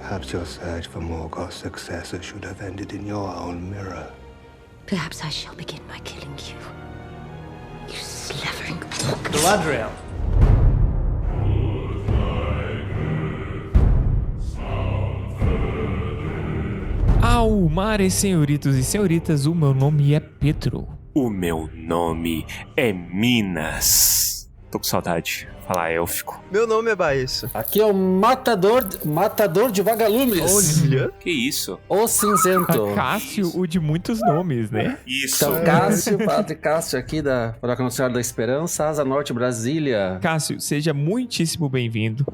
Perhaps your search for Morgoth's successor should have ended in your own mirror. Perhaps I shall begin by killing you. You slavering pork. Galadriel. Almares, senhoritos e senhoritas, o meu nome é Pedro. O meu nome é Minas. Tô com saudade. Falar élfico. Meu nome é Baesso. Aqui é o matador de vagalumes. Olha. Que isso? O cinzento. Cássio, o de muitos nomes, né? Isso. Então, Cássio, Padre Cássio aqui da Paróquia Nossa Senhora da Esperança, Asa Norte, Brasília. Cássio, seja muitíssimo bem-vindo.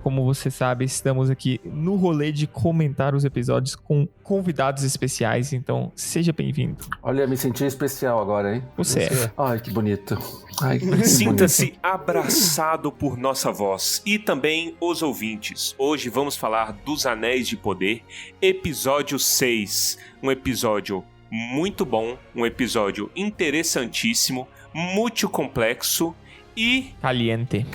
Como você sabe, estamos aqui no rolê de comentar os episódios com convidados especiais, então seja bem-vindo. Olha, me senti especial agora, hein? Você é. Ai, que bonito. Ai, que Sinta-se abraçado por nossa voz e também os ouvintes. Hoje vamos falar dos Anéis de Poder, episódio 6. Um episódio muito bom, um episódio interessantíssimo, muito complexo e Caliente.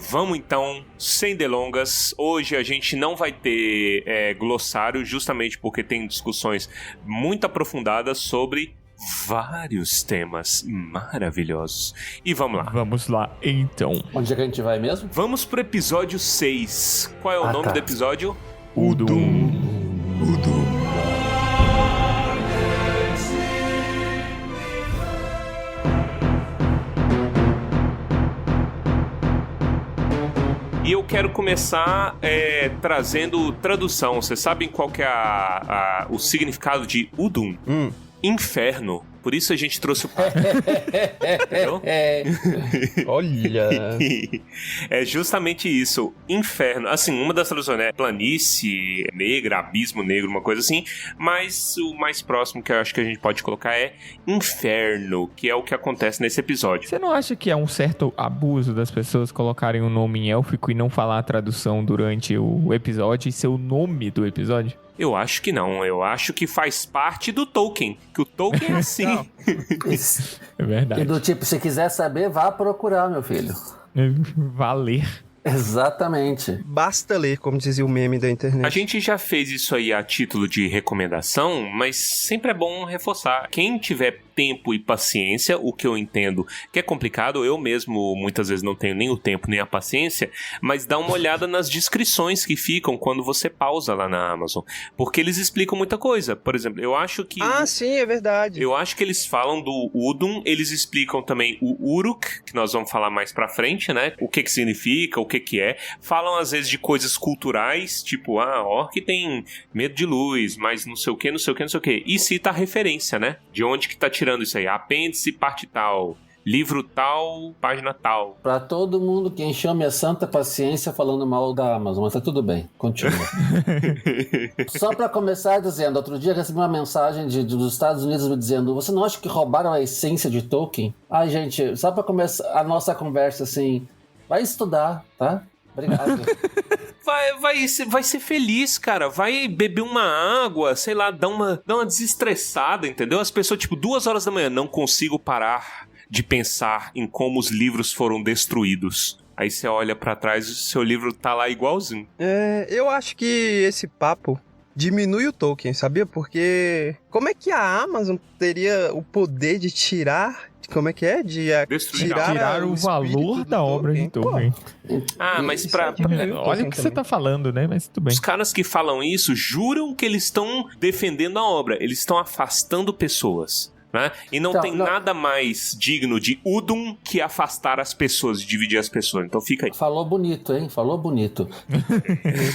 Vamos então, sem delongas. Hoje a gente não vai ter glossário, justamente porque tem discussões muito aprofundadas sobre vários temas maravilhosos. E vamos lá. Vamos lá, então. Onde é que a gente vai mesmo? Vamos pro episódio 6. Qual é o nome do episódio? Udum. E eu quero começar trazendo tradução. Vocês sabem qual que é o significado de Udum? Inferno. Por isso a gente trouxe o papo. Entendeu? Olha. É justamente isso. Inferno. Assim, uma das traduções é planície negra, abismo negro, uma coisa assim. Mas o mais próximo que eu acho que a gente pode colocar é inferno, que é o que acontece nesse episódio. Você não acha que é um certo abuso das pessoas colocarem um nome em élfico e não falar a tradução durante o episódio e ser o nome do episódio? Eu acho que não. Eu acho que faz parte do Tolkien. Que o Tolkien é assim. É verdade. E do tipo, se quiser saber, vá procurar, meu filho. Valer. Exatamente. Basta ler, como dizia o meme da internet. A gente já fez isso aí a título de recomendação, mas sempre é bom reforçar. Quem tiver tempo e paciência, o que eu entendo que é complicado, eu mesmo muitas vezes não tenho nem o tempo nem a paciência, mas dá uma olhada nas descrições que ficam quando você pausa lá na Amazon, porque eles explicam muita coisa. Por exemplo, eu acho que... Sim, é verdade. Eu acho que eles falam do Udum, eles explicam também o Uruk, que nós vamos falar mais pra frente, né? O que significa, o que é. Falam às vezes de coisas culturais, tipo, orc tem medo de luz, mas não sei o que, não sei o que, não sei o que. E cita a referência, né? De onde que tá tirando isso aí? Apêndice, parte tal, livro tal, página tal. Pra todo mundo que encheu minha santa paciência falando mal da Amazon, mas tá tudo bem, continua. Só pra começar dizendo, outro dia eu recebi uma mensagem dos Estados Unidos me dizendo, você não acha que roubaram a essência de Tolkien? Ai, gente, só pra começar a nossa conversa assim, vai estudar, tá? Obrigado. Vai ser feliz, cara. Vai beber uma água, sei lá, dar uma desestressada, entendeu? As pessoas, 2 horas da manhã, não consigo parar de pensar em como os livros foram destruídos. Aí você olha pra trás e o seu livro tá lá igualzinho. Eu acho que esse papo diminui o Tolkien, sabia? Porque como é que a Amazon teria o poder de tirar... Como é que é? De tirar o valor da obra de Tolkien. Mas olha o que você tá falando, né? Mas tudo bem. Os caras que falam isso juram que eles estão defendendo a obra. Eles estão afastando pessoas, né? E não tem nada mais digno de Udum que afastar as pessoas, dividir as pessoas. Então fica aí. Falou bonito, hein? Falou bonito.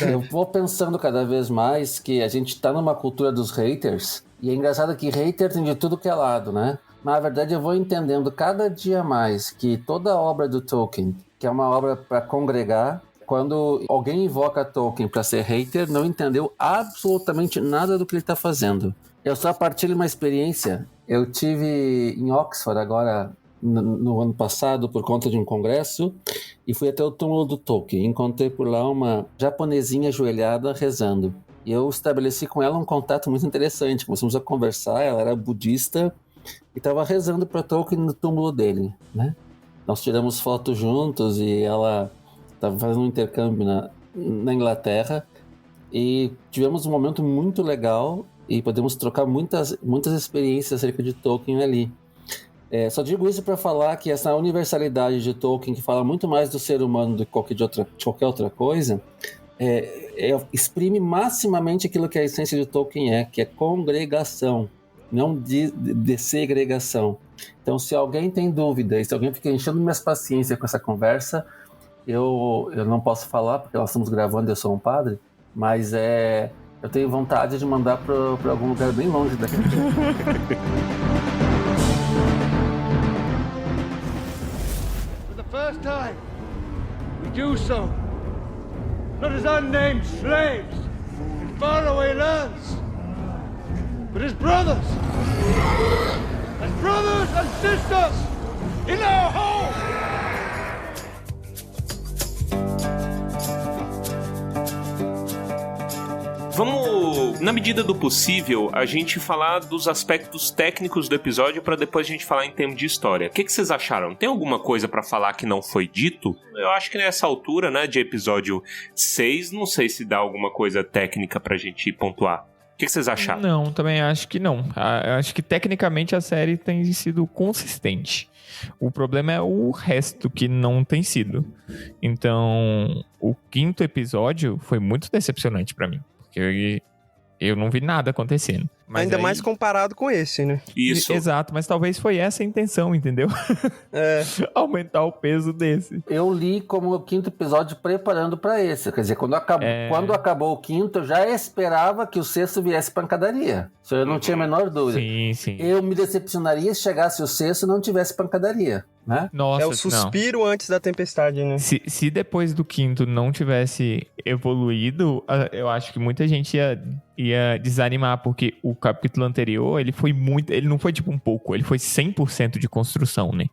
Eu vou pensando cada vez mais que a gente tá numa cultura dos haters. E é engraçado que hater tem de tudo que é lado, né? Mas, na verdade, eu vou entendendo cada dia mais que toda obra do Tolkien, que é uma obra para congregar, quando alguém invoca Tolkien para ser hater, não entendeu absolutamente nada do que ele está fazendo. Eu só partilho uma experiência. Eu tive em Oxford agora, no ano passado, por conta de um congresso, e fui até o túmulo do Tolkien. Encontrei por lá uma japonesinha ajoelhada rezando. E eu estabeleci com ela um contato muito interessante. Começamos a conversar, ela era budista, e estava rezando para Tolkien no túmulo dele, né? Nós tiramos fotos juntos e ela estava fazendo um intercâmbio na Inglaterra e tivemos um momento muito legal e podemos trocar muitas experiências acerca de Tolkien ali. Só digo isso para falar que essa universalidade de Tolkien, que fala muito mais do ser humano do que qualquer outra coisa, exprime maximamente aquilo que a essência de Tolkien que é congregação, não de segregação. Então, se alguém tem dúvida, se alguém fica enchendo minhas paciências com essa conversa, eu não posso falar, porque nós estamos gravando e eu sou um padre, mas eu tenho vontade de mandar para algum lugar bem longe daqui. For the first time, we do so, not as unnamed slaves in faraway lands, but as brothers and sisters in our home. Vamos, na medida do possível, a gente falar dos aspectos técnicos do episódio para depois a gente falar em termos de história. O que vocês acharam? Tem alguma coisa para falar que não foi dito? Eu acho que nessa altura, né, de episódio 6, não sei se dá alguma coisa técnica pra gente pontuar. O que vocês acharam? Não, também acho que não. Eu acho que tecnicamente a série tem sido consistente. O problema é o resto que não tem sido. Então, o 5º episódio foi muito decepcionante pra mim. Porque eu não vi nada acontecendo. Mas ainda mais comparado com esse, né? Isso. Exato, mas talvez foi essa a intenção, entendeu? Aumentar o peso desse. Eu li como o 5º episódio preparando pra esse. Quer dizer, quando acabou o 5º, eu já esperava que o 6º viesse pancadaria. Isso eu não tinha a menor dúvida. Sim. Eu me decepcionaria se chegasse o 6º e não tivesse pancadaria, né? Nossa, é o suspiro antes da tempestade, né? Se depois do 5º não tivesse evoluído, eu acho que muita gente ia desanimar, porque o capítulo anterior, ele não foi tipo um pouco, ele foi 100% de construção, né?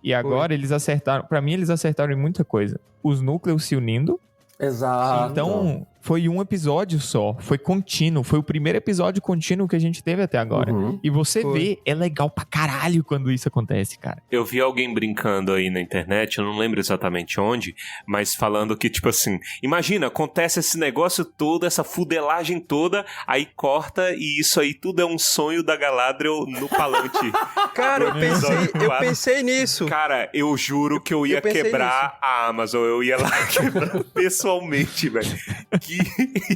E agora eles acertaram, pra mim eles acertaram em muita coisa. Os núcleos se unindo. Exato. Então, foi um episódio só, foi contínuo, foi o primeiro episódio contínuo que a gente teve até agora. Uhum. E você vê, é legal pra caralho quando isso acontece, cara. Eu vi alguém brincando aí na internet, eu não lembro exatamente onde, mas falando que, tipo assim, imagina, acontece esse negócio todo, essa fudelagem toda, aí corta e isso aí tudo é um sonho da Galadriel no Palante. Cara, eu pensei nisso. Cara, eu juro que eu ia quebrar a Amazon, eu ia lá quebrar pessoalmente, velho.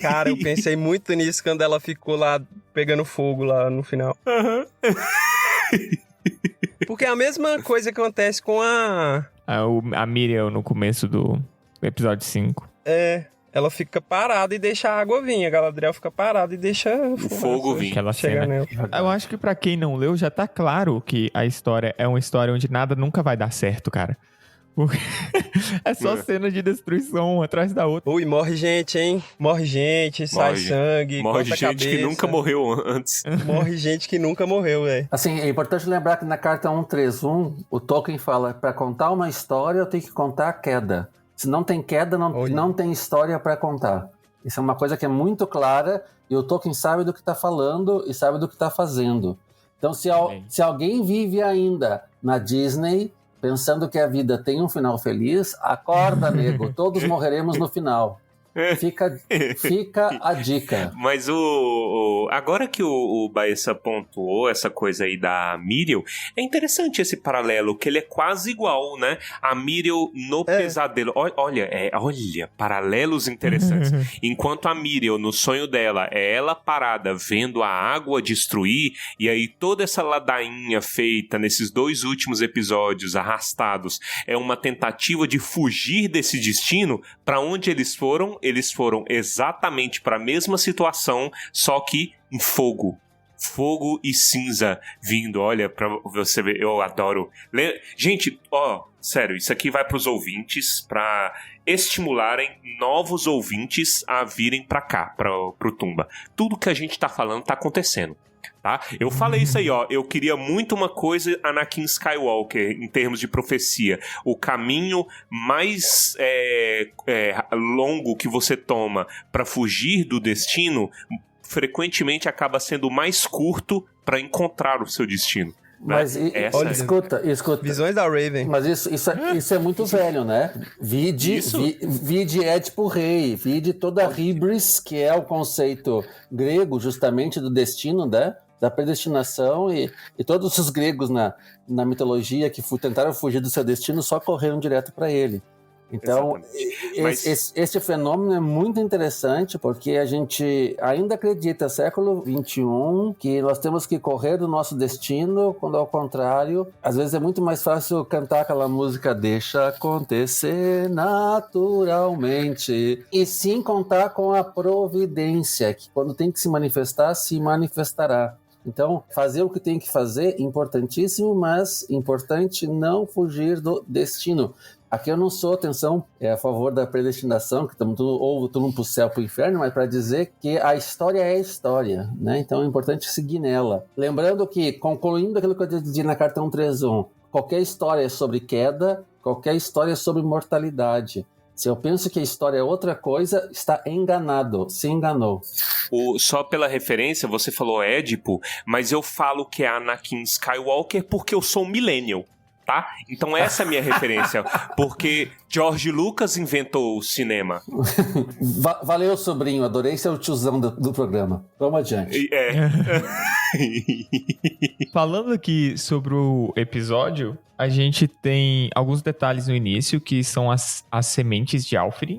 Cara, eu pensei muito nisso quando ela ficou lá pegando fogo lá no final. Porque é a mesma coisa que acontece com a Miriel no começo do episódio 5. Ela fica parada e deixa a água vir. A Galadriel fica parada e deixa o fogo vir. Aquela cena. Eu acho que pra quem não leu, já tá claro que a história é uma história onde nada nunca vai dar certo, cara. Porque é só cena de destruição atrás da outra. Ui, morre gente, hein? Morre gente, sai sangue, morre corta gente a cabeça. que nunca morreu antes. Morre gente que nunca morreu, velho. Assim, é importante lembrar que na carta 131, o Tolkien fala, para contar uma história, eu tenho que contar a queda. Se não tem queda, não tem história para contar. Isso é uma coisa que é muito clara, e o Tolkien sabe do que tá falando e sabe do que tá fazendo. Então, se alguém vive ainda na Disney, pensando que a vida tem um final feliz, acorda, nego, todos morreremos no final. Fica a dica. Mas agora que o Baessa pontuou essa coisa aí da Miriel, é interessante esse paralelo, que ele é quase igual, né? A Miriel no pesadelo. Olha, paralelos interessantes. Enquanto a Miriel, no sonho dela, é ela parada vendo a água destruir, e aí toda essa ladainha feita nesses 2 últimos episódios arrastados é uma tentativa de fugir desse destino. Pra onde eles foram? Eles foram exatamente para a mesma situação, só que em fogo. Fogo e cinza vindo. Olha, pra você ver, eu adoro. Gente, sério, isso aqui vai para os ouvintes, para estimularem novos ouvintes a virem para cá, pro Tumba. Tudo que a gente tá falando tá acontecendo. Tá? Eu falei isso aí, eu queria muito uma coisa Anakin Skywalker em termos de profecia, o caminho mais longo que você toma para fugir do destino frequentemente acaba sendo mais curto para encontrar o seu destino. Mas Essa- escuta. Visões da Raven. Mas isso é muito velho, né? Vide Édipo Rei, vide toda a hibris, que é o conceito grego, justamente, do destino, né? Da predestinação, e todos os gregos na mitologia que tentaram fugir do seu destino só correram direto para ele. Então, esse fenômeno é muito interessante, porque a gente ainda acredita, século XXI, que nós temos que correr do nosso destino, quando ao contrário, às vezes é muito mais fácil cantar aquela música Deixa acontecer naturalmente, e sim contar com a providência, que quando tem que se manifestar, se manifestará. Então, fazer o que tem que fazer, importantíssimo, mas importante não fugir do destino. Aqui eu não sou, atenção, a favor da predestinação, que estamos todo mundo para o céu, para o inferno, mas para dizer que a história é a história, né? Então é importante seguir nela. Lembrando que, concluindo aquilo que eu disse na carta 131, qualquer história é sobre queda, qualquer história é sobre mortalidade. Se eu penso que a história é outra coisa, está enganado, se enganou. Só pela referência, você falou Édipo, mas eu falo que é Anakin Skywalker porque eu sou um millennial. Tá? Então essa é a minha referência, porque George Lucas inventou o cinema. Valeu, sobrinho, adorei ser o tiozão do programa. Vamos adiante. Falando aqui sobre o episódio, a gente tem alguns detalhes no início, que são as sementes de Alfheim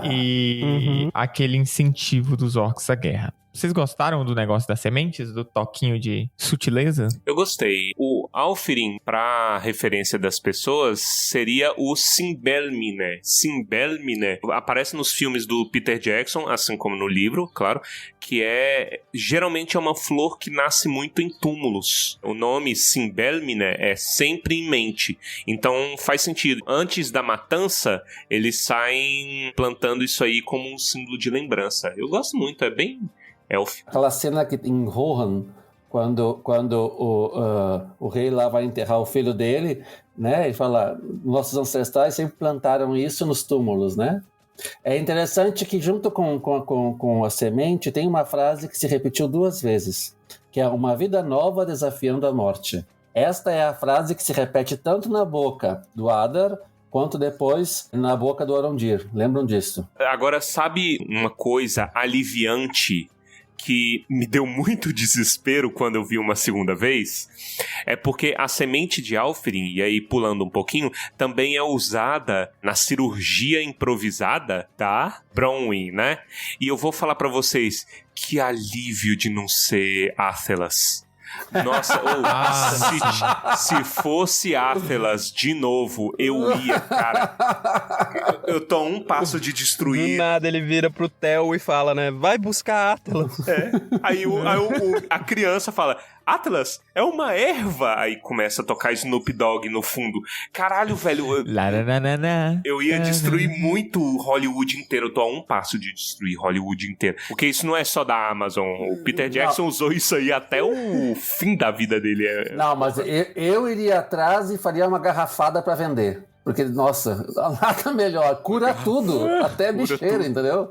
e aquele incentivo dos orcs à guerra. Vocês gostaram do negócio das sementes? Do toquinho de sutileza? Eu gostei. O Alfheim, pra referência das pessoas, seria o Simbelmine. Simbelmine aparece nos filmes do Peter Jackson, assim como no livro, claro, que geralmente é uma flor que nasce muito em túmulos. O nome Simbelmine é sempre em mente. Então faz sentido. Antes da matança, eles saem plantando isso aí como um símbolo de lembrança. Eu gosto muito, é bem... Aquela cena que em Rohan, quando o rei lá vai enterrar o filho dele, né? Ele fala, nossos ancestrais sempre plantaram isso nos túmulos, né? É interessante que junto com a semente tem uma frase que se repetiu 2 vezes, que é uma vida nova desafiando a morte. Esta é a frase que se repete tanto na boca do Adar, quanto depois na boca do Arondir. Lembram disso? Agora, sabe uma coisa aliviante que me deu muito desespero quando eu vi uma segunda vez? É porque a semente de Alfheim, e aí pulando um pouquinho, também é usada na cirurgia improvisada da Bronwyn, né? E eu vou falar pra vocês, que alívio de não ser Athelas. Nossa, se fosse Athelas de novo, eu ia, cara. Eu tô a um passo de destruir. Do nada ele vira pro Theo e fala, né? Vai buscar Athelas. Aí a criança fala, Atlas é uma erva. Aí começa a tocar Snoop Dogg no fundo. Caralho, velho. Eu ia destruir muito Hollywood inteiro. Eu tô a um passo de destruir Hollywood inteiro. Porque isso não é só da Amazon. O Peter Jackson usou isso aí até o fim da vida dele. Não, mas eu iria atrás e faria uma garrafada pra vender. Porque, nossa, nada melhor. Cura tudo. Até bicheira, entendeu?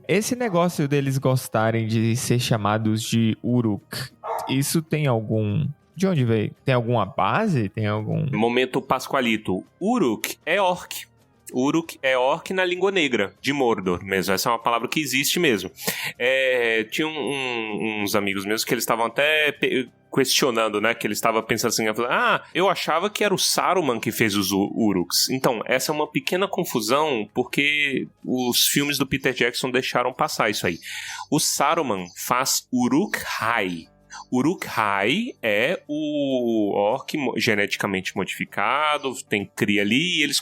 Esse negócio deles gostarem de ser chamados de Uruk, isso tem algum... De onde veio? Tem alguma base? Tem algum... Momento Pascoalito. Uruk é orc. Uruk é orc na língua negra, de Mordor mesmo. Essa é uma palavra que existe mesmo. Tinha uns amigos meus que eles estavam até questionando, né? Que eles estavam pensando assim, eu achava que era o Saruman que fez os Uruks. Então, essa é uma pequena confusão, porque os filmes do Peter Jackson deixaram passar isso aí. O Saruman faz Uruk-hai. Uruk-hai é o orc geneticamente modificado, tem cria ali e eles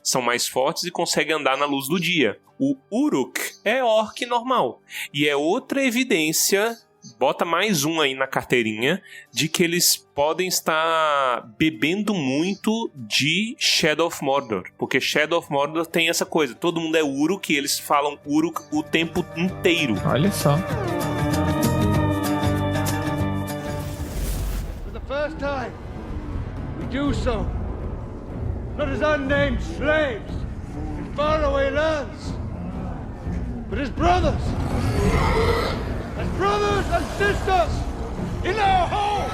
são mais fortes e conseguem andar na luz do dia. O Uruk é orc normal. E é outra evidência, bota mais um aí na carteirinha, de que eles podem estar bebendo muito de Shadow of Mordor. Porque Shadow of Mordor tem essa coisa, todo mundo é Uruk e eles falam Uruk o tempo inteiro. Olha só. First time we do so, not as unnamed slaves in faraway lands, but as brothers and sisters in our home.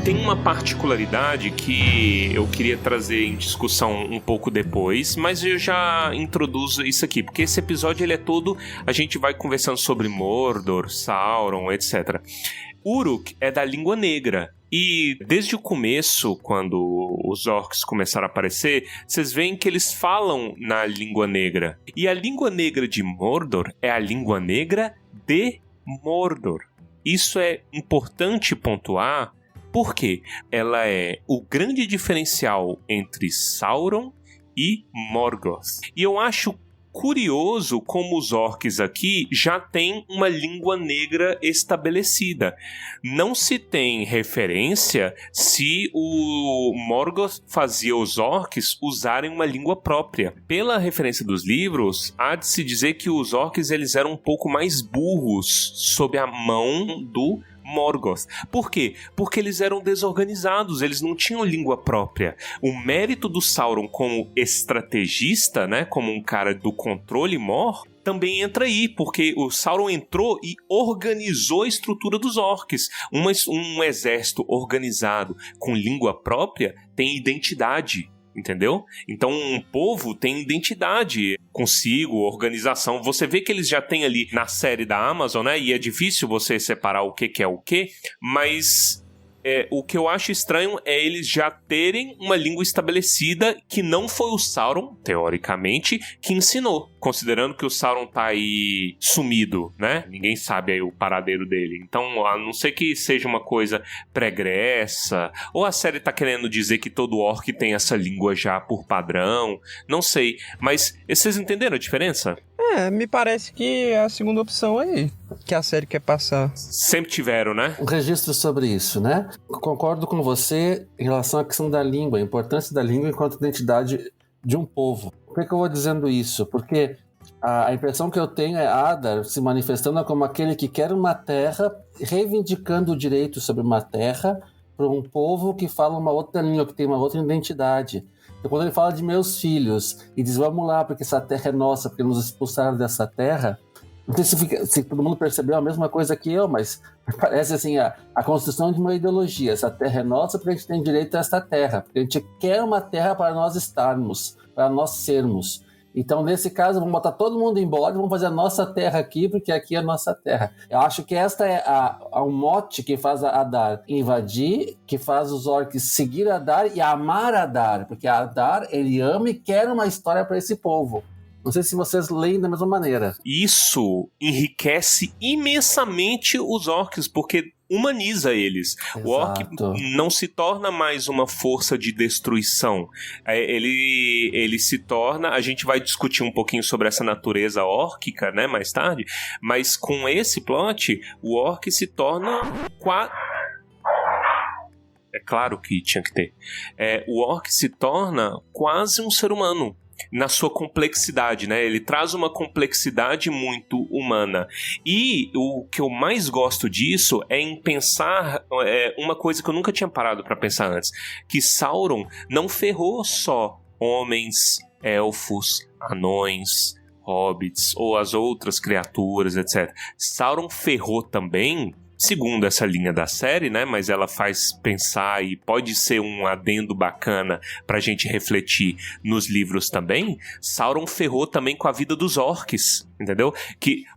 Tem uma particularidade que eu queria trazer em discussão um pouco depois, mas eu já introduzo isso aqui, porque esse episódio ele é todo, a gente vai conversando sobre Mordor, Sauron, etc. Uruk é da língua negra. E desde o começo, quando os orcs começaram a aparecer, vocês veem que eles falam na língua negra. E a língua negra de Mordor é a língua negra de Mordor. Isso é importante pontuar, porque ela é o grande diferencial entre Sauron e Morgoth. E eu acho curioso como os orcs aqui já têm uma língua negra estabelecida. Não se tem referência se o Morgoth fazia os orcs usarem uma língua própria. Pela referência dos livros, há de se dizer que os orcs eles eram um pouco mais burros sob a mão do Morgoth. Por quê? Porque eles eram desorganizados, eles não tinham língua própria. O mérito do Sauron como estrategista, né, como um cara do controle mor, também entra aí, porque o Sauron entrou e organizou a estrutura dos orcs. Um exército organizado com língua própria tem identidade. Entendeu? Então um povo tem identidade consigo, organização. Você vê que eles já têm ali na série da Amazon, né? E é difícil você separar o que é o que, mas o que eu acho estranho é eles já terem uma língua estabelecida que não foi o Sauron, teoricamente, que ensinou. Considerando que o Sauron tá aí sumido, né? Ninguém sabe aí o paradeiro dele. Então, a não ser que seja uma coisa pregressa, ou a série tá querendo dizer que todo orc tem essa língua já por padrão, não sei. Mas vocês entenderam a diferença? Me parece que é a segunda opção aí, que a série quer passar. Sempre tiveram, né? Um registro sobre isso, né? Concordo com você em relação à questão da língua, a importância da língua enquanto identidade de um povo. Por que eu vou dizendo isso? Porque a impressão que eu tenho é Adar se manifestando como aquele que quer uma terra, reivindicando o direito sobre uma terra para um povo que fala uma outra língua, que tem uma outra identidade. Então, quando ele fala de meus filhos e diz, vamos lá, porque essa terra é nossa, porque nos expulsaram dessa terra, não sei se todo mundo percebeu a mesma coisa que eu, mas parece assim, a construção de uma ideologia. Essa terra é nossa porque a gente tem direito a essa terra, porque a gente quer uma terra para nós estarmos, para nós sermos. Então, nesse caso, vamos botar todo mundo embora e vamos fazer a nossa terra aqui, porque aqui é a nossa terra. Eu acho que esta é um mote que faz a Adar invadir, que faz os orcs seguir Adar e amar Adar, porque Adar, ele ama e quer uma história para esse povo. Não sei se vocês leem da mesma maneira. Isso enriquece imensamente os orcs, porque humaniza eles. Exato. O orc não se torna mais uma força de destruição. Ele se torna... A gente vai discutir um pouquinho sobre essa natureza órquica, né, mais tarde, mas com esse plot, o orc se torna... É claro que tinha que ter. O orc se torna quase um ser humano. Na sua complexidade, né? Ele traz uma complexidade muito humana. E o que eu mais gosto disso é em pensar uma coisa que eu nunca tinha parado para pensar antes, que Sauron não ferrou só homens, elfos, anões, hobbits ou as outras criaturas, etc. Sauron ferrou também, segundo essa linha da série, né, mas ela faz pensar e pode ser um adendo bacana pra gente refletir nos livros também. Sauron ferrou também com a vida dos orcs, entendeu?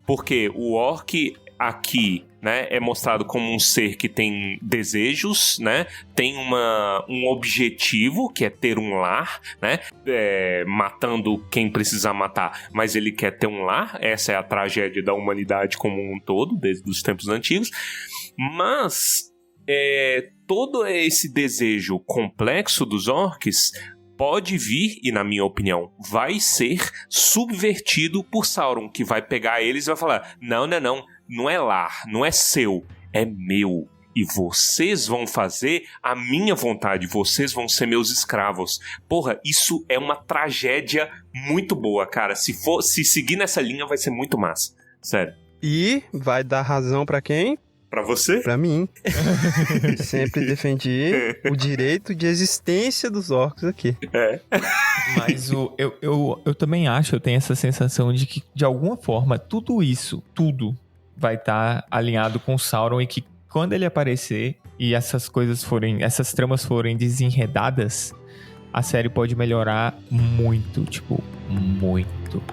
Porque o orc aqui, né, é mostrado como um ser que tem desejos, né, tem um objetivo, que é ter um lar, né, matando quem precisar matar, mas ele quer ter um lar. Essa é a tragédia da humanidade como um todo, desde os tempos antigos. Mas todo esse desejo complexo dos orcs pode vir, e na minha opinião, vai ser subvertido por Sauron, que vai pegar eles e vai falar, não é lar, não é seu, é meu. E vocês vão fazer a minha vontade, vocês vão ser meus escravos. Porra, isso é uma tragédia muito boa, cara. Se seguir nessa linha vai ser muito massa, sério. E vai dar razão pra quem? Pra você? Pra mim. Sempre defendi o direito de existência dos orcs aqui. Mas eu também acho, eu tenho essa sensação de que, de alguma forma, tudo vai estar alinhado com Sauron e que quando ele aparecer, e essas tramas forem desenredadas, a série pode melhorar muito, tipo, muito.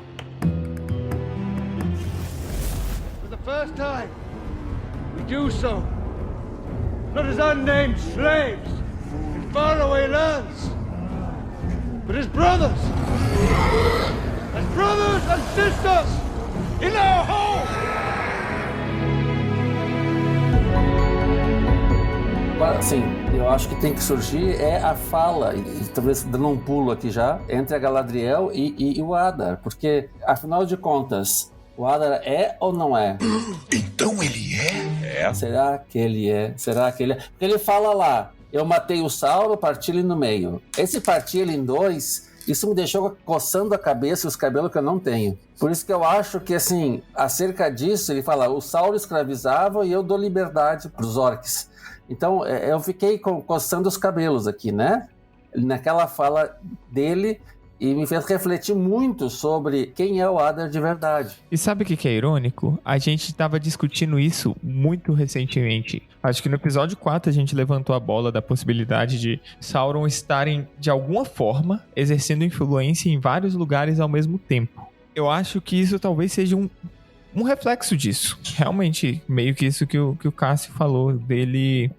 For the first time, we do so, not as unnamed slaves in faraway lands, but as brothers and sisters in our home. Sim, eu acho que tem que surgir a fala, e talvez dando um pulo aqui já, entre a Galadriel e o Adar, porque, afinal de contas, o Adar é ou não é? Então ele é? Será que ele é? Porque ele fala lá, eu matei o Sauron, parti ele no meio. Esse partir ele em dois, isso me deixou coçando a cabeça e os cabelos que eu não tenho. Por isso que eu acho que, assim, acerca disso, ele fala, o Sauron escravizava e eu dou liberdade pros orcs. Então, eu fiquei coçando os cabelos aqui, né? Naquela fala dele, e me fez refletir muito sobre quem é o Adar de verdade. E sabe o que é irônico? A gente estava discutindo isso muito recentemente. Acho que no episódio 4 a gente levantou a bola da possibilidade de Sauron estarem, de alguma forma, exercendo influência em vários lugares ao mesmo tempo. Eu acho que isso talvez seja um reflexo disso. Realmente, meio que isso que o Cássio falou, dele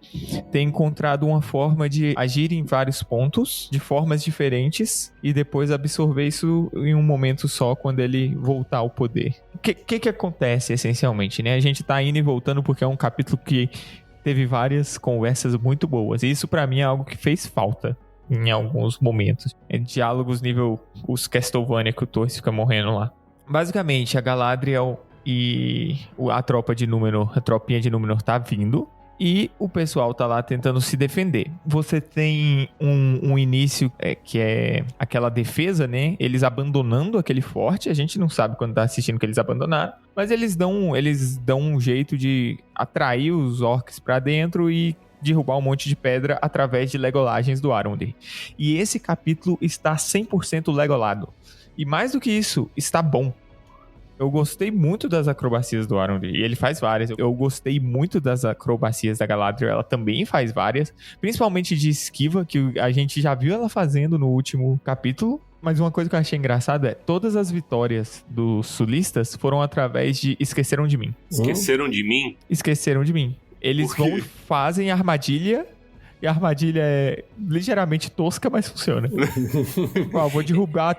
ter encontrado uma forma de agir em vários pontos, de formas diferentes, e depois absorver isso em um momento só, quando ele voltar ao poder. O que acontece, essencialmente, né? A gente tá indo e voltando porque é um capítulo que teve várias conversas muito boas, e isso pra mim é algo que fez falta em alguns momentos. Diálogos nível os Castlevania que o Torres fica morrendo lá. Basicamente, a Galadriel e a tropinha de Númenor tá vindo, e o pessoal tá lá tentando se defender. Você tem um início que é aquela defesa, né? Eles abandonando aquele forte. A gente não sabe quando tá assistindo que eles abandonaram, mas eles dão um jeito de atrair os orcs pra dentro e derrubar um monte de pedra através de legolagens do Arondir. E esse capítulo está 100% legolado. E mais do que isso, está bom. Eu gostei muito das acrobacias do Arondir, e ele faz várias. Eu gostei muito das acrobacias da Galadriel, ela também faz várias, principalmente de esquiva, que a gente já viu ela fazendo no último capítulo. Mas uma coisa que eu achei engraçada é todas as vitórias dos sulistas foram através de Esqueceram de Mim. Esqueceram de mim? Esqueceram de Mim. Eles vão e fazem armadilha, e a armadilha é ligeiramente tosca, mas funciona. Vou derrubar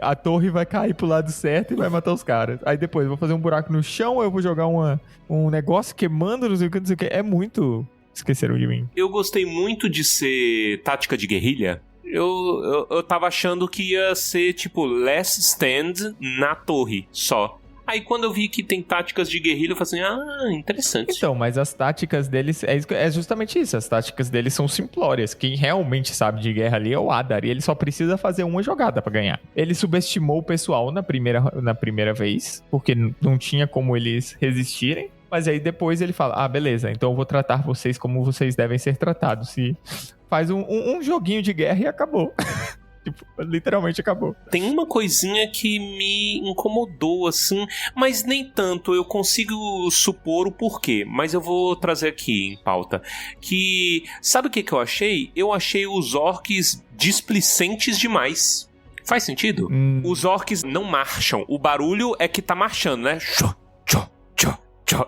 a torre vai cair pro lado certo e vai matar os caras. Aí depois eu vou fazer um buraco no chão, eu vou jogar um negócio queimando, não sei o que. É muito Esqueceram de Mim. Eu gostei muito de ser tática de guerrilha. Eu tava achando que ia ser tipo last stand na torre só. Aí quando eu vi que tem táticas de guerrilha, eu falei assim, interessante. Então, mas as táticas deles, é justamente isso, as táticas deles são simplórias. Quem realmente sabe de guerra ali é o Adar, e ele só precisa fazer uma jogada pra ganhar. Ele subestimou o pessoal na primeira vez, porque não tinha como eles resistirem, mas aí depois ele fala, beleza, então eu vou tratar vocês como vocês devem ser tratados. E faz um joguinho de guerra e acabou. Tipo, literalmente acabou. Tem uma coisinha que me incomodou, assim, mas nem tanto. Eu consigo supor o porquê, mas eu vou trazer aqui em pauta. Que, sabe o que eu achei? Eu achei os orcs displicentes demais. Faz sentido? Os orcs não marcham. O barulho é que tá marchando, né?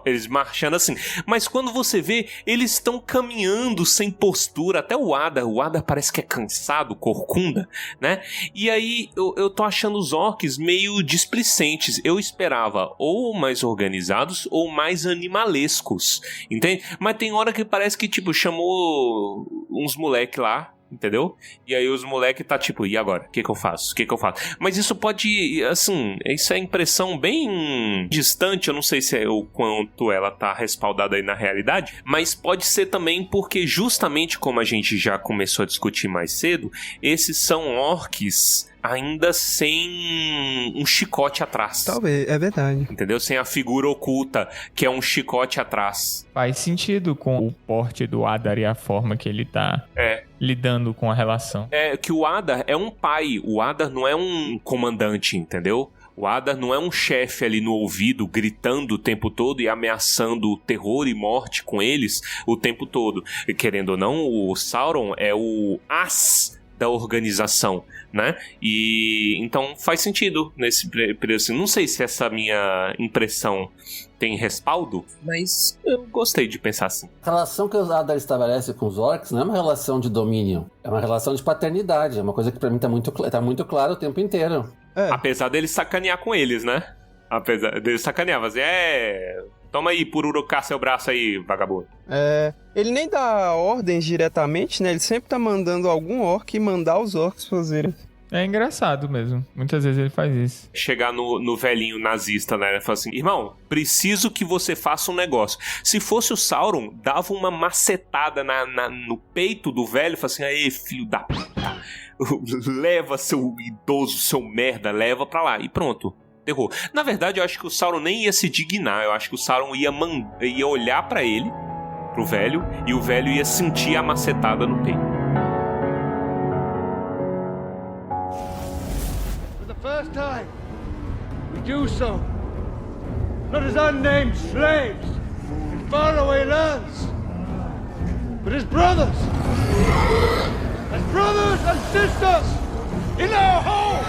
Eles marchando assim. Mas quando você vê, eles estão caminhando sem postura. Até o Adar parece que é cansado, corcunda, né? E aí eu tô achando os orcs meio displicentes. Eu esperava ou mais organizados ou mais animalescos, entende? Mas tem hora que parece que tipo chamou uns moleque lá, entendeu? E aí os moleques tá tipo, e agora? O que eu faço? Mas isso pode, assim, isso é impressão bem distante, eu não sei se é o quanto ela tá respaldada aí na realidade, mas pode ser também porque justamente como a gente já começou a discutir mais cedo, esses são orcs ainda sem um chicote atrás. Talvez, é verdade. Entendeu? Sem a figura oculta, que é um chicote atrás. Faz sentido com o porte do Adar e a forma que ele tá lidando com a relação. É que o Adar é um pai, o Adar não é um comandante, entendeu? O Adar não é um chefe ali no ouvido, gritando o tempo todo e ameaçando terror e morte com eles o tempo todo. E, querendo ou não, o Sauron é o as da organização, né? E então faz sentido nesse período. Assim, não sei se essa minha impressão tem respaldo, mas eu gostei de pensar assim. A relação que o Adar estabelece com os orcs não é uma relação de domínio, é uma relação de paternidade, é uma coisa que pra mim tá muito claro o tempo inteiro. Apesar dele sacanear com eles, né? Apesar dele sacanear, mas toma aí, pururucar seu braço aí, vagabundo. Ele nem dá ordens diretamente, né? Ele sempre tá mandando algum orc mandar os orcs fazerem. É engraçado mesmo. Muitas vezes ele faz isso. Chegar no velhinho nazista, né? Ele fala assim, irmão, preciso que você faça um negócio. Se fosse o Sauron, dava uma macetada no peito do velho e fala assim, aí, filho da puta, leva seu idoso, seu merda, leva pra lá. E pronto. Terror. Na verdade, eu acho que o Sauron nem ia se dignar. Eu acho que o Sauron ia olhar pra ele, pro velho, e o velho ia sentir a macetada no peito. For the first time, we do so, not as unnamed slaves in faraway lands, but as brothers and sisters in our home.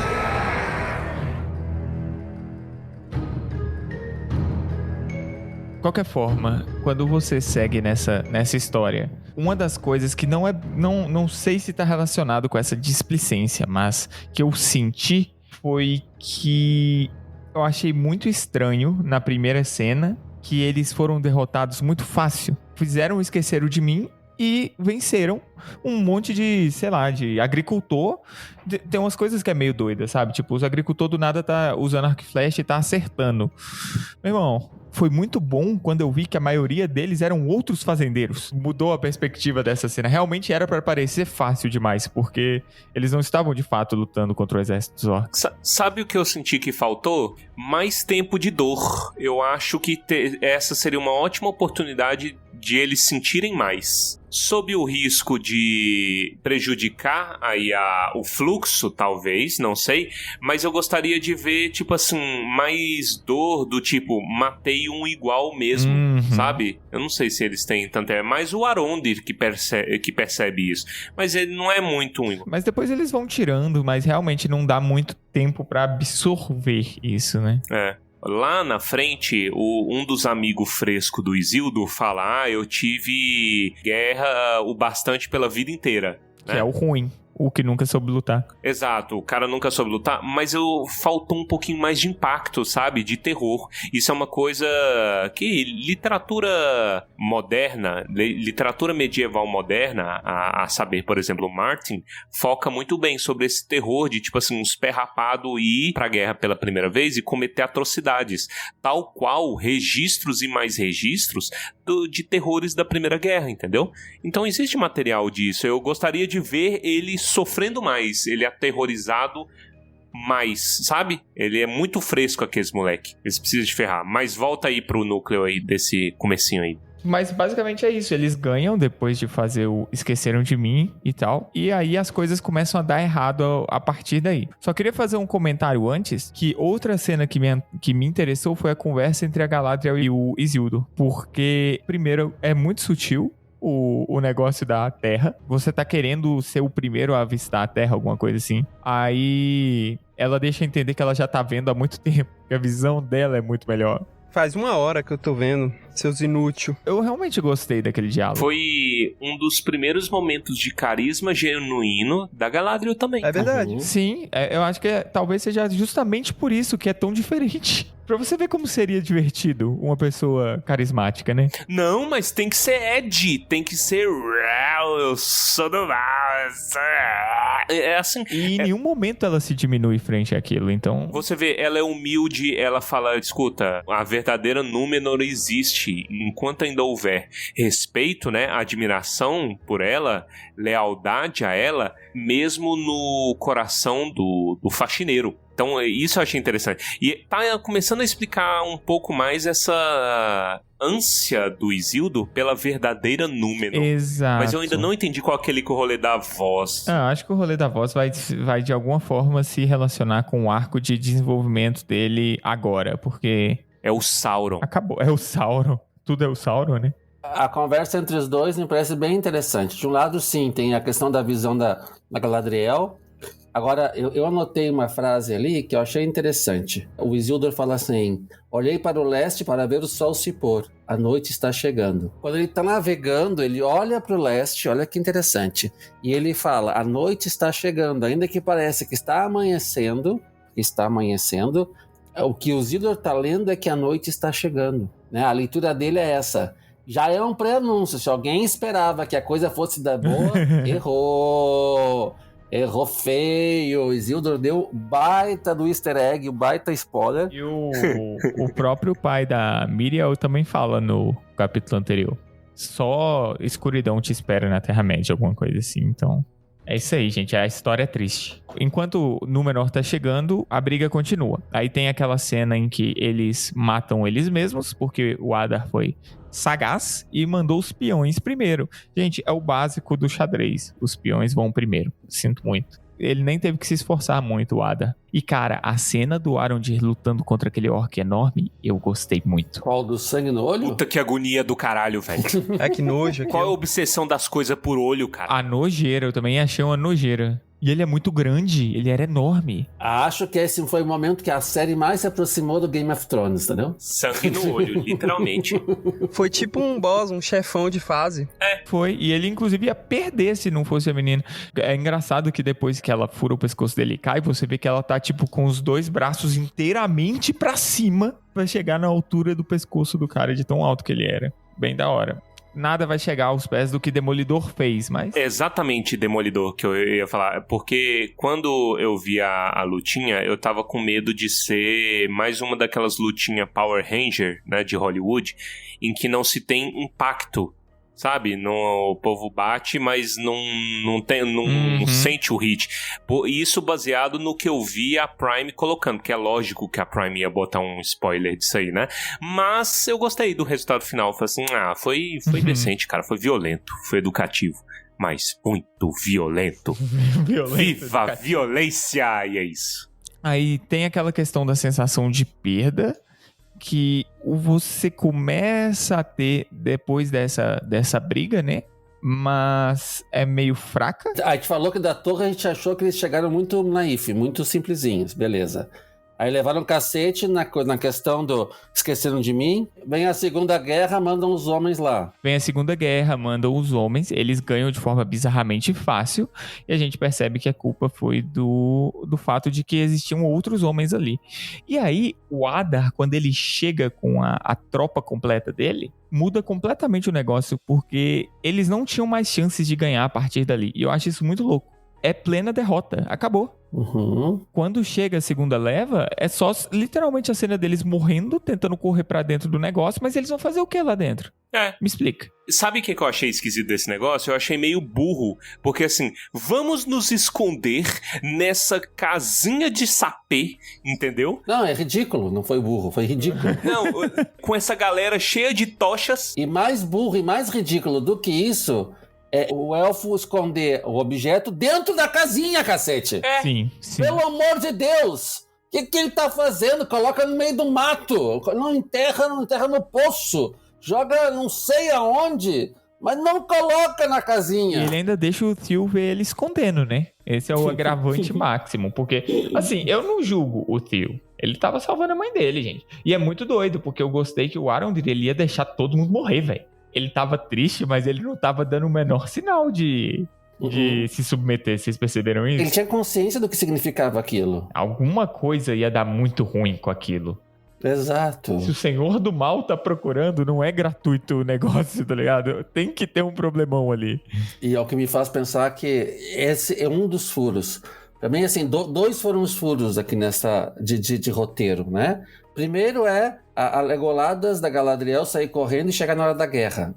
De qualquer forma, quando você segue nessa história, uma das coisas que não sei se está relacionado com essa displicência, mas que eu senti foi que eu achei muito estranho na primeira cena que eles foram derrotados muito fácil. Esqueceram de mim e venceram um monte de, sei lá, de agricultor. Tem umas coisas que é meio doida, sabe? Tipo, os agricultores do nada tá usando arco e flecha e tá acertando. Meu irmão, foi muito bom quando eu vi que a maioria deles eram outros fazendeiros. Mudou a perspectiva dessa cena. Realmente era pra parecer fácil demais, porque eles não estavam de fato lutando contra o exército dos orcs. Sabe o que eu senti que faltou? Mais tempo de dor. Eu acho que essa seria uma ótima oportunidade de eles sentirem mais. Sob o risco de prejudicar aí o fluxo, talvez, não sei, mas eu gostaria de ver, tipo assim, mais dor do tipo, matei um igual mesmo, sabe? Eu não sei se eles têm tanto... É mais o Arondir que percebe isso, mas ele não é muito um igual. Mas depois eles vão tirando, mas realmente não dá muito tempo pra absorver isso, né? Lá na frente, um dos amigos frescos do Isildur fala, eu tive guerra o bastante pela vida inteira. Que é o ruim. O que nunca soube lutar. Exato, o cara nunca soube lutar, mas faltou um pouquinho mais de impacto, sabe? De terror. Isso é uma coisa que literatura moderna, literatura medieval moderna, a saber, por exemplo, Martin, foca muito bem sobre esse terror de, tipo assim, uns pé rapado ir pra guerra pela primeira vez e cometer atrocidades. Tal qual registros e mais registros de terrores da Primeira Guerra, entendeu? Então existe material disso. Eu gostaria de ver ele sofrendo mais, ele aterrorizado mais, sabe? Ele é muito fresco, aqueles moleque. Eles precisam de ferrar. Mas volta aí pro núcleo aí desse comecinho aí. Mas basicamente é isso, eles ganham depois de fazer o Esqueceram de Mim e tal, e aí as coisas começam a dar errado a partir daí. Só queria fazer um comentário antes, que outra cena que me interessou foi a conversa entre a Galadriel e o Isildur, porque, primeiro, é muito sutil o negócio da Terra. Você tá querendo ser o primeiro a avistar a Terra, alguma coisa assim. Aí ela deixa entender que ela já tá vendo há muito tempo, que a visão dela é muito melhor. Faz 1 hora que eu tô vendo, seus inúteis. Eu realmente gostei daquele diálogo. Foi um dos primeiros momentos de carisma genuíno da Galadriel também. É verdade. Sim, eu acho que talvez seja justamente por isso que é tão diferente. Pra você ver como seria divertido uma pessoa carismática, né? Não, mas tem que ser Ed, tem que ser eu sou do mal. É assim. E em nenhum momento ela se diminui frente àquilo, então... Você vê, ela é humilde, ela fala, escuta, a verdadeira Númenor existe. Enquanto ainda houver respeito, né, admiração por ela, lealdade a ela, mesmo no coração do faxineiro. Então, isso eu achei interessante. E tá começando a explicar um pouco mais essa ânsia do Isildur pela verdadeira Númenor. Exato. Mas eu ainda não entendi qual é aquele rolê da voz. Acho que o rolê da voz vai de alguma forma se relacionar com o arco de desenvolvimento dele agora, porque... É o Sauron. Acabou, é o Sauron. Tudo é o Sauron, né? A conversa entre os dois me parece bem interessante. De um lado, sim, tem a questão da visão da Galadriel. Agora, eu anotei uma frase ali que eu achei interessante. O Isildur fala assim: olhei para o leste para ver o sol se pôr. A noite está chegando. Quando ele está navegando, ele olha para o leste, olha que interessante. E ele fala: a noite está chegando. Ainda que pareça que está amanhecendo, o que o Isildur está lendo é que a noite está chegando. Né? A leitura dele é essa. Já é um pré-anúncio. Se alguém esperava que a coisa fosse da boa, errou. Errou feio. Isildur deu baita do easter egg, o baita spoiler. E o próprio pai da Miriel também fala no capítulo anterior. Só escuridão te espera na Terra-média, alguma coisa assim. Então, é isso aí, gente. A história é triste. Enquanto Númenor tá chegando, a briga continua. Aí tem aquela cena em que eles matam eles mesmos, porque o Adar foi sagaz e mandou os peões primeiro. Gente, é o básico do xadrez. Os peões vão primeiro. Sinto muito. Ele nem teve que se esforçar muito, o Adar. E, cara, a cena do Arondir lutando contra aquele orc enorme, eu gostei muito. Qual, do sangue no olho? Puta, que agonia do caralho, velho. É que nojo. Qual é a obsessão das coisas por olho, cara? A nojeira, eu também achei uma nojeira. E ele é muito grande, ele era enorme. Acho que esse foi o momento que a série mais se aproximou do Game of Thrones, entendeu? Sangue no olho, literalmente. Foi tipo um boss, um chefão de fase. Foi, e ele inclusive ia perder se não fosse a menina. É engraçado que depois que ela fura o pescoço dele e cai, você vê que ela tá tipo com os dois braços inteiramente pra cima pra chegar na altura do pescoço do cara, de tão alto que ele era. Bem da hora. Nada vai chegar aos pés do que Demolidor fez, mas... É exatamente Demolidor que eu ia falar. Porque quando eu vi a lutinha, eu tava com medo de ser mais uma daquelas lutinhas Power Ranger, né, de Hollywood, em que não se tem impacto, sabe? O povo bate, mas não sente o hit. Isso baseado no que eu vi a Prime colocando, que é lógico que a Prime ia botar um spoiler disso aí, né? Mas eu gostei do resultado final. Falei assim, foi decente, cara. Foi violento, foi educativo, mas muito violento. Viva a violência! E é isso. Aí tem aquela questão da sensação de perda que você começa a ter depois dessa briga, né? Mas é meio fraca. A gente falou que da torre a gente achou que eles chegaram muito naif, muito simplesinhos, beleza. Aí levaram um cacete na questão do esqueceram de mim. Vem a Segunda Guerra, mandam os homens lá. Vem a Segunda Guerra, mandam os homens. Eles ganham de forma bizarramente fácil. E a gente percebe que a culpa foi do fato de que existiam outros homens ali. E aí, o Adar, quando ele chega com a tropa completa dele, muda completamente o negócio, porque eles não tinham mais chances de ganhar a partir dali. E eu acho isso muito louco. É plena derrota. Acabou. Uhum. Quando chega a segunda leva, é só literalmente a cena deles morrendo, tentando correr pra dentro do negócio, mas eles vão fazer o que lá dentro? Me explica. Sabe o que eu achei esquisito desse negócio? Eu achei meio burro, porque assim, vamos nos esconder nessa casinha de sapê, entendeu? Não, é ridículo, não foi burro, foi ridículo. Não, com essa galera cheia de tochas. E mais burro e mais ridículo do que isso... é o elfo esconder o objeto dentro da casinha, cacete. Sim. Pelo amor de Deus! O que ele tá fazendo? Coloca no meio do mato. Não enterra no poço. Joga não sei aonde, mas não coloca na casinha. E ele ainda deixa o Theo ver ele escondendo, né? Esse é o agravante máximo. Porque, assim, eu não julgo o Theo. Ele tava salvando a mãe dele, gente. E é muito doido, porque eu gostei que o Arondir, ele ia deixar todo mundo morrer, velho. Ele tava triste, mas ele não tava dando o menor sinal de se submeter. Vocês perceberam isso? Ele tinha consciência do que significava aquilo. Alguma coisa ia dar muito ruim com aquilo. Exato. Se o Senhor do Mal tá procurando, não é gratuito o negócio, tá ligado? Tem que ter um problemão ali. E é o que me faz pensar que esse é um dos furos. Pra mim, assim, dois foram os furos aqui nessa de roteiro, né? Primeiro é a Legoladas da Galadriel sair correndo e chegar na hora da guerra.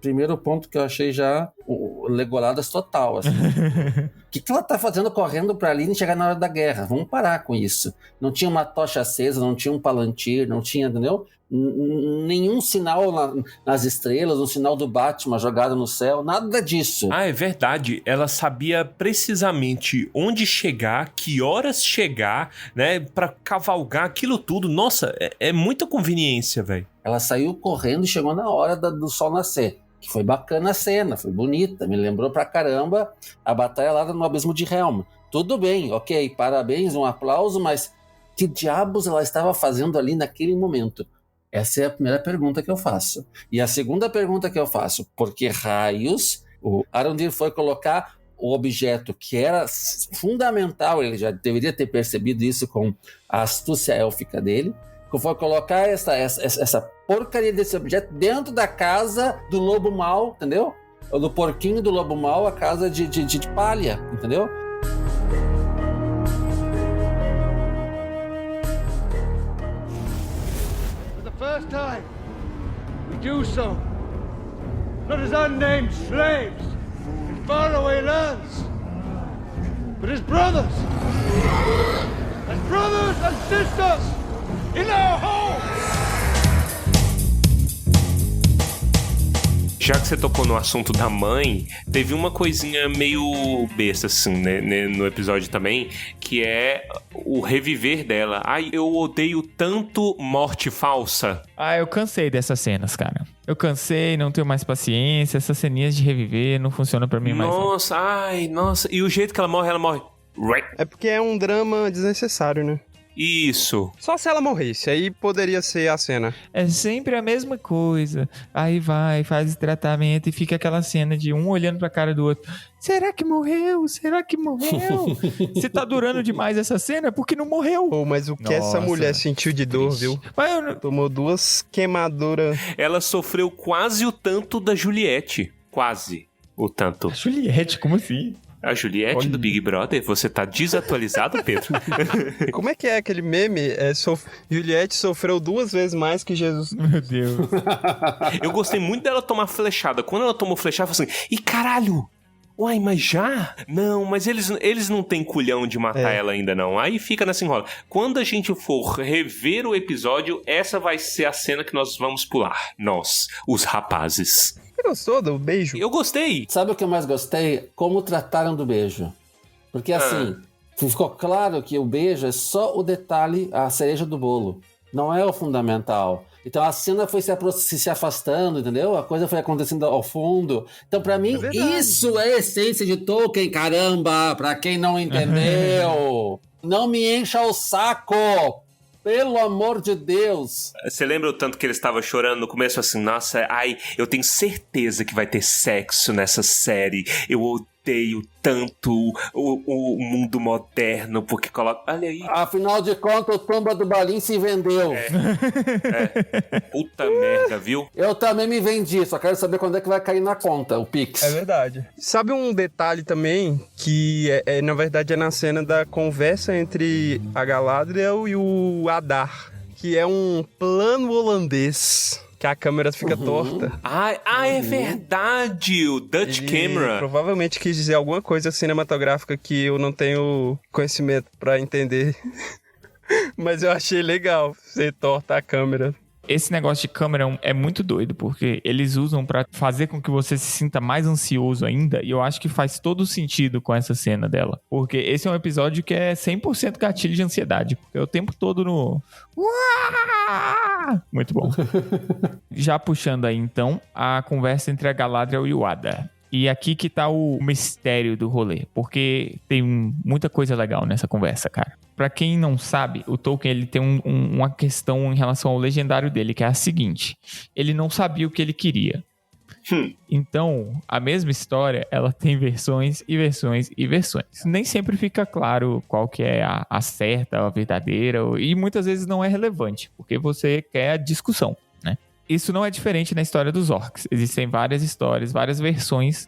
Primeiro ponto que eu achei já o Legolas total, assim. O que ela tá fazendo correndo pra ali e chegar na hora da guerra? Vamos parar com isso. Não tinha uma tocha acesa, não tinha um palantir, não tinha, entendeu? Nenhum sinal nas estrelas, um sinal do Batman jogado no céu, nada disso. Ah, é verdade. Ela sabia precisamente onde chegar, que horas chegar, né? Pra cavalgar aquilo tudo. Nossa, é muita conveniência, velho. Ela saiu correndo e chegou na hora do sol nascer. Que foi bacana a cena, foi bonita, me lembrou pra caramba a batalha lá no Abismo de Helm. Tudo bem, ok, parabéns, um aplauso, mas que diabos ela estava fazendo ali naquele momento? Essa é a primeira pergunta que eu faço. E a segunda pergunta que eu faço, por que raios o Arondir foi colocar o objeto que era fundamental, ele já deveria ter percebido isso com a astúcia élfica dele, que foi colocar essa porcaria desse objeto dentro da casa do lobo mau, entendeu? Ou do porquinho do lobo mau, a casa de palha, entendeu? First time we do so, not as unnamed slaves in faraway lands, but as brothers and sisters in our home. Já que você tocou no assunto da mãe, teve uma coisinha meio besta, assim, né, no episódio também, que é o reviver dela. Ai, eu odeio tanto morte falsa. Ah, eu cansei dessas cenas, cara. Eu cansei, não tenho mais paciência. Essas ceninhas de reviver não funcionam pra mim mais. Nossa, ai, nossa. E o jeito que ela morre... É porque é um drama desnecessário, né? Isso. Só se ela morresse, aí poderia ser a cena. É sempre a mesma coisa. Aí vai, faz o tratamento e fica aquela cena de um olhando pra cara do outro. Será que morreu? Será que morreu? Se tá durando demais essa cena, é porque não morreu. Pô, mas o que essa mulher sentiu de dor, viu? Tomou 2 queimaduras. Ela sofreu quase o tanto da Juliette. Quase o tanto. A Juliette, como assim? A Juliette do Big Brother? Você tá desatualizado, Pedro? Como é que é aquele meme? Juliette sofreu 2 vezes mais que Jesus. Meu Deus. Eu gostei muito dela tomar flechada. Quando ela tomou flechada, eu falei assim, ih, caralho! Uai, mas já? Não, mas eles não têm culhão de matar ela ainda, não. Aí fica nessa enrola. Quando a gente for rever o episódio, essa vai ser a cena que nós vamos pular. Nós, os rapazes. Você gostou do beijo? Eu gostei. Sabe o que eu mais gostei? Como trataram do beijo. Porque assim, ficou claro que o beijo é só o detalhe, a cereja do bolo. Não é o fundamental. Então a cena foi se afastando, entendeu? A coisa foi acontecendo ao fundo. Então pra mim, isso é a essência de Tolkien, caramba! Pra quem não entendeu, não me encha o saco! Pelo amor de Deus! Você lembra o tanto que ele estava chorando no começo? Assim, nossa, ai, eu tenho certeza que vai ter sexo nessa série. Eu odeio tanto o mundo moderno, porque coloca... Olha aí. Afinal de contas, o Tumba do Balim se vendeu. Puta merda, viu? Eu também me vendi, só quero saber quando é que vai cair na conta, o Pix. É verdade. Sabe um detalhe também, que na verdade é na cena da conversa entre a Galadriel e o Adar, que é um plano holandês, que a câmera fica torta. É verdade, o Dutch Camera. Provavelmente quis dizer alguma coisa cinematográfica que eu não tenho conhecimento pra entender. Mas eu achei legal ser torta a câmera. Esse negócio de câmera é muito doido, porque eles usam pra fazer com que você se sinta mais ansioso ainda, e eu acho que faz todo sentido com essa cena dela. Porque esse é um episódio que é 100% gatilho de ansiedade, porque é o tempo todo no... Muito bom. Já puxando aí, então, a conversa entre a Galadriel e o Adar. E aqui que tá o mistério do rolê, porque tem muita coisa legal nessa conversa, cara. Pra quem não sabe, o Tolkien ele tem uma questão em relação ao legendário dele, que é a seguinte. Ele não sabia o que ele queria. Então, a mesma história, ela tem versões e versões e versões. Nem sempre fica claro qual que é a certa, a verdadeira, e muitas vezes não é relevante, porque você quer a discussão, né? Isso não é diferente na história dos orcs. Existem várias histórias, várias versões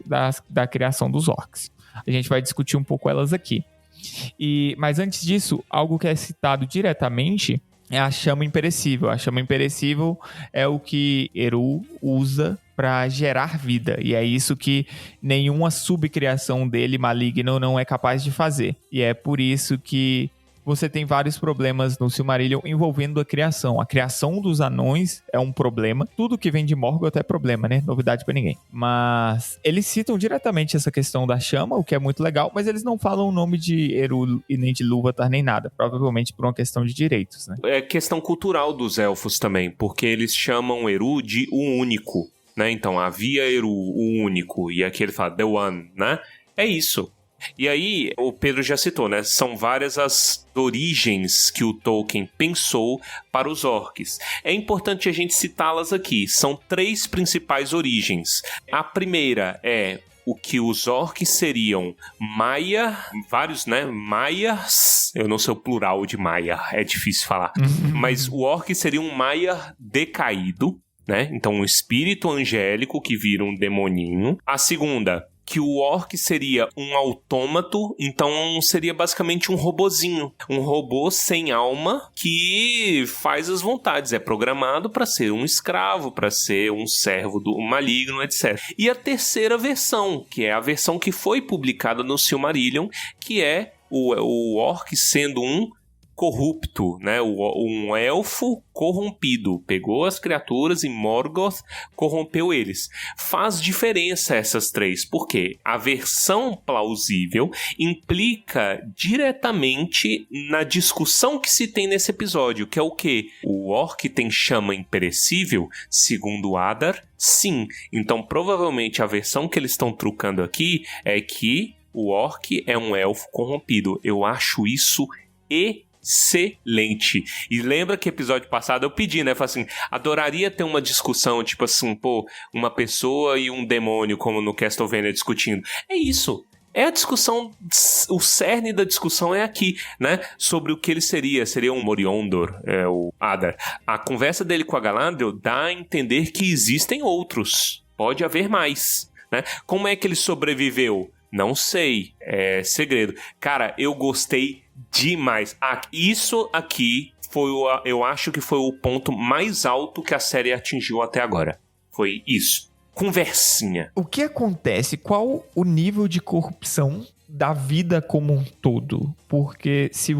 da criação dos orcs. A gente vai discutir um pouco elas aqui. Mas antes disso, algo que é citado diretamente é a chama imperecível. A chama imperecível é o que Eru usa para gerar vida. E é isso que nenhuma subcriação dele, maligno, não é capaz de fazer. E é por isso que você tem vários problemas no Silmarillion envolvendo a criação. A criação dos anões é um problema. Tudo que vem de Morgoth é problema, né? Novidade pra ninguém. Mas eles citam diretamente essa questão da chama, o que é muito legal, mas eles não falam o nome de Eru e nem de Ilúvatar nem nada. Provavelmente por uma questão de direitos, né? É questão cultural dos elfos também, porque eles chamam Eru de o único, né? Então, havia Eru, o único, e aqui ele fala The One, né? É isso. E aí, o Pedro já citou, né? São várias as origens que o Tolkien pensou para os orcs. É importante a gente citá-las aqui. São 3 principais origens. A primeira é o que os orcs seriam Maia, vários, né? Maias, eu não sei o plural de Maia, é difícil falar. Mas o orc seria um Maia decaído, né? Então, um espírito angélico que vira um demoninho. A segunda, que o orc seria um autômato, então seria basicamente um robozinho. Um robô sem alma que faz as vontades. É programado para ser um escravo, para ser um servo do maligno, etc. E a terceira versão, que é a versão que foi publicada no Silmarillion, que é o orc sendo um corrupto, né? Um elfo corrompido. Pegou as criaturas e Morgoth corrompeu eles. Faz diferença essas 3, porque a versão plausível implica diretamente na discussão que se tem nesse episódio, que é o quê? O orc tem chama imperecível, segundo Adar? Sim. Então, provavelmente, a versão que eles estão trucando aqui é que o orc é um elfo corrompido. Eu acho isso excelente. E lembra que episódio passado eu pedi, né? Falei assim, adoraria ter uma discussão, tipo assim, pô, uma pessoa e um demônio, como no Castlevania discutindo. É isso. É a discussão, o cerne da discussão é aqui, né? Sobre o que ele seria. Seria um Moriondor, o Adar. A conversa dele com a Galadriel dá a entender que existem outros. Pode haver mais, né? Como é que ele sobreviveu? Não sei. É segredo. Cara, eu gostei demais. Isso aqui foi eu acho que foi o ponto mais alto que a série atingiu até agora. Foi isso. Conversinha. O que acontece? Qual o nível de corrupção da vida como um todo? Porque se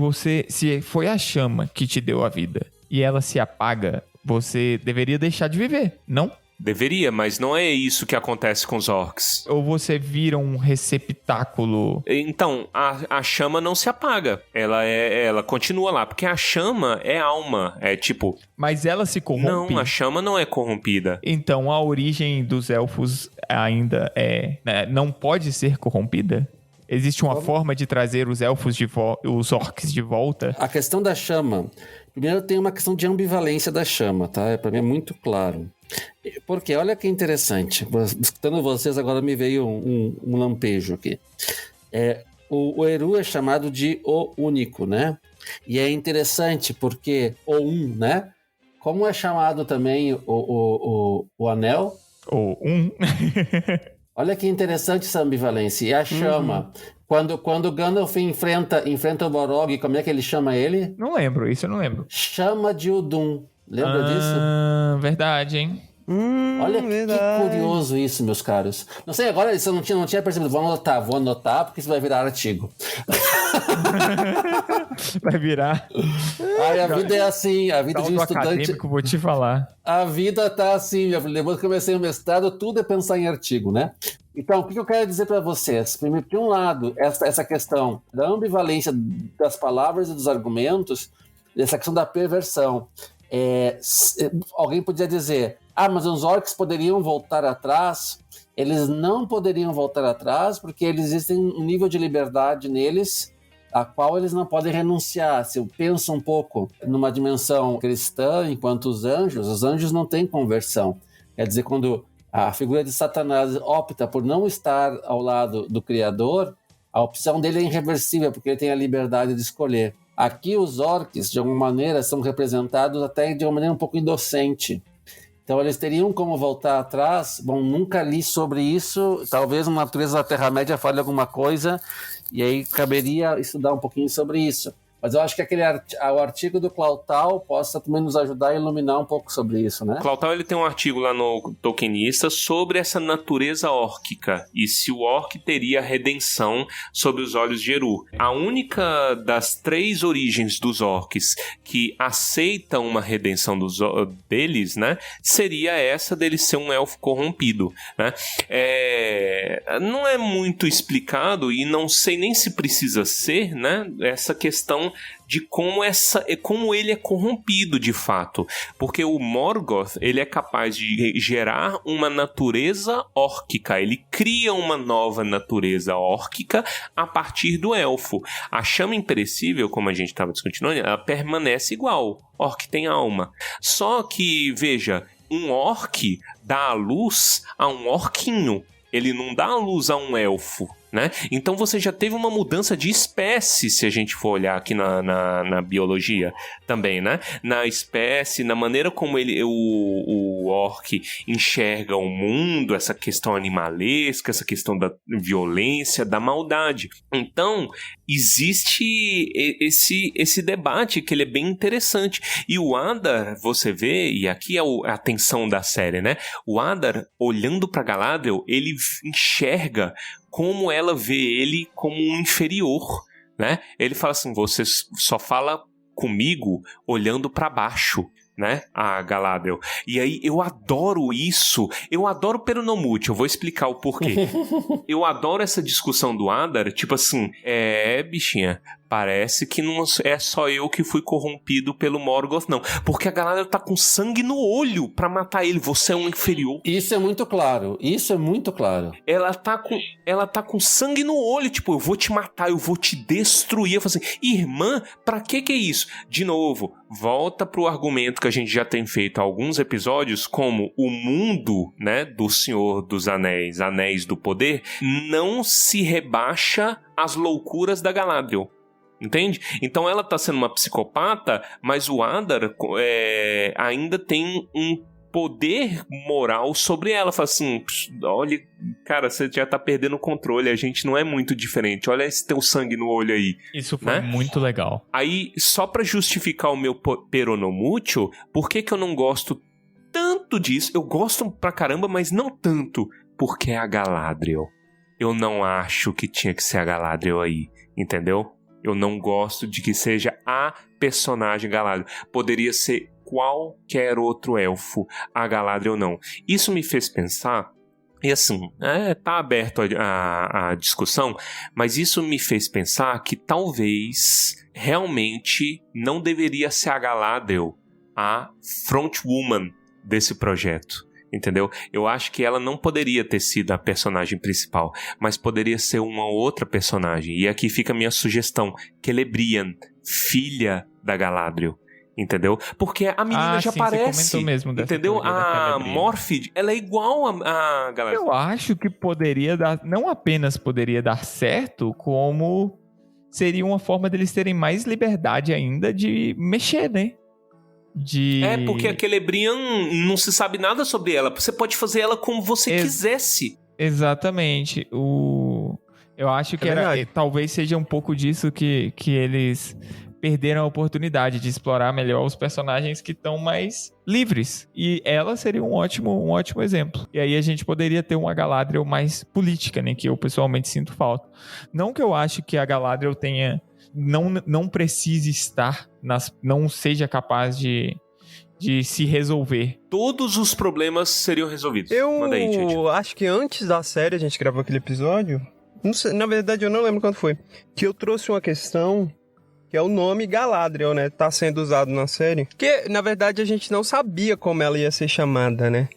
foi a chama que te deu a vida e ela se apaga, você deveria deixar de viver, não? Deveria, mas não é isso que acontece com os orcs. Ou você vira um receptáculo? Então, a chama não se apaga. Ela continua lá, porque a chama é alma. É tipo... Mas ela se corrompe? Não, a chama não é corrompida. Então, a origem dos elfos ainda não pode ser corrompida? Existe uma forma de trazer os elfos os orcs de volta? A questão da chama... Primeiro tem uma questão de ambivalência da chama, tá? Para mim é muito claro. Porque olha que interessante. Escutando vocês agora me veio um lampejo aqui. O Eru é chamado de o único, né? E é interessante porque o né? Como é chamado também o anel? Olha que interessante essa ambivalência. E a chama... Quando Gandalf enfrenta o Balrog, como é que ele chama ele? Não lembro, isso eu não lembro. Chama de Udun. Lembra disso? Verdade, hein? Olha que curioso isso, meus caros. Não sei, agora isso eu não tinha percebido. Vou anotar, porque isso vai virar artigo. Vai virar. Ai, a vida é assim, a vida de um estudante... acadêmico, vou te falar. A vida tá assim, depois que comecei o mestrado, tudo é pensar em artigo, né? Então, o que eu quero dizer para vocês? Primeiro, de um lado, essa questão da ambivalência das palavras e dos argumentos, essa questão da perversão. Alguém podia dizer, mas os orcs poderiam voltar atrás. Eles não poderiam voltar atrás porque existem um nível de liberdade neles a qual eles não podem renunciar. Se eu penso um pouco numa dimensão cristã, enquanto os anjos não têm conversão. Quer dizer, quando a figura de Satanás opta por não estar ao lado do Criador, a opção dele é irreversível, porque ele tem a liberdade de escolher. Aqui os orcs, de alguma maneira, são representados até de uma maneira um pouco indocente. Então eles teriam como voltar atrás. Bom, nunca li sobre isso. Talvez uma natureza da Terra-média fale alguma coisa, e aí caberia estudar um pouquinho sobre isso. Mas eu acho que o artigo do Clautal possa também nos ajudar a iluminar um pouco sobre isso, né? Clautal, ele tem um artigo lá no Tolkienista sobre essa natureza órquica e se o orc teria redenção sob os olhos de Eru. A única das 3 origens dos orcs que aceitam uma redenção deles, né, seria essa dele ser um elfo corrompido, né? Não é muito explicado e não sei nem se precisa ser, né, essa questão de como ele é corrompido de fato, porque o Morgoth, ele é capaz de gerar uma natureza órquica, ele cria uma nova natureza órquica a partir do elfo. A chama imperecível, como a gente estava discutindo, ela permanece igual, orc tem alma, só que, veja, um orc dá a luz a um orquinho, ele não dá a luz a um elfo, né? Então você já teve uma mudança de espécie, se a gente for olhar aqui na biologia também, né? Na espécie, na maneira como o orc enxerga o mundo, essa questão animalesca, essa questão da violência, da maldade. Então, existe esse debate que ele é bem interessante. E o Adar, você vê, e aqui é a tensão da série, né? O Adar, olhando para Galadriel, ele enxerga como ela vê ele como um inferior, né? Ele fala assim, você só fala comigo olhando para baixo, né? A Galadriel. E aí eu adoro isso. Eu adoro Peronomútil. Eu vou explicar o porquê. Eu adoro essa discussão do Adar, tipo assim, bichinha, parece que não é só eu que fui corrompido pelo Morgoth, não. Porque a Galadriel tá com sangue no olho pra matar ele. Você é um inferior. Isso é muito claro. Isso é muito claro. Ela tá com sangue no olho. Tipo, eu vou te matar, eu vou te destruir. Eu falo assim, irmã, pra que é isso? De novo, volta pro argumento que a gente já tem feito há alguns episódios, como o mundo, né, do Senhor dos Anéis, Anéis do Poder, não se rebaixa às loucuras da Galadriel. Entende? Então ela tá sendo uma psicopata, mas o Adar ainda tem um poder moral sobre ela. Fala assim, olha, cara, você já tá perdendo o controle, a gente não é muito diferente, olha esse teu sangue no olho aí. Isso foi, né, muito legal. Aí, só pra justificar o meu peronomútil, por que eu não gosto tanto disso? Eu gosto pra caramba, mas não tanto, porque é a Galadriel. Eu não acho que tinha que ser a Galadriel aí, entendeu? Eu não gosto de que seja a personagem Galadriel. Poderia ser qualquer outro elfo, a Galadriel não. Isso me fez pensar, e assim, tá aberto a discussão, mas isso me fez pensar que talvez realmente não deveria ser a Galadriel a frontwoman desse projeto. Entendeu? Eu acho que ela não poderia ter sido a personagem principal, mas poderia ser uma outra personagem. E aqui fica a minha sugestão, Celebrian, filha da Galadriel. Entendeu? Porque a menina já parece, mesmo entendeu? A Morphid, ela é igual a Galadriel. Eu acho que poderia dar, não apenas poderia dar certo, como seria uma forma deles terem mais liberdade ainda de mexer, né? Porque a Celebrian não se sabe nada sobre ela. Você pode fazer ela como você quisesse. Exatamente. Eu acho que talvez seja um pouco disso que eles perderam a oportunidade de explorar melhor os personagens que estão mais livres. E ela seria um ótimo exemplo. E aí a gente poderia ter uma Galadriel mais política, né? Que eu pessoalmente sinto falta. Não que eu acho que a Galadriel tenha... Não precise estar, não seja capaz de se resolver. Todos os problemas seriam resolvidos. Manda aí, gente. Acho que antes da série, a gente gravou aquele episódio, não sei, na verdade eu não lembro quando foi, que eu trouxe uma questão, que é o nome Galadriel, né? Tá sendo usado na série. Que, na verdade, a gente não sabia como ela ia ser chamada, né?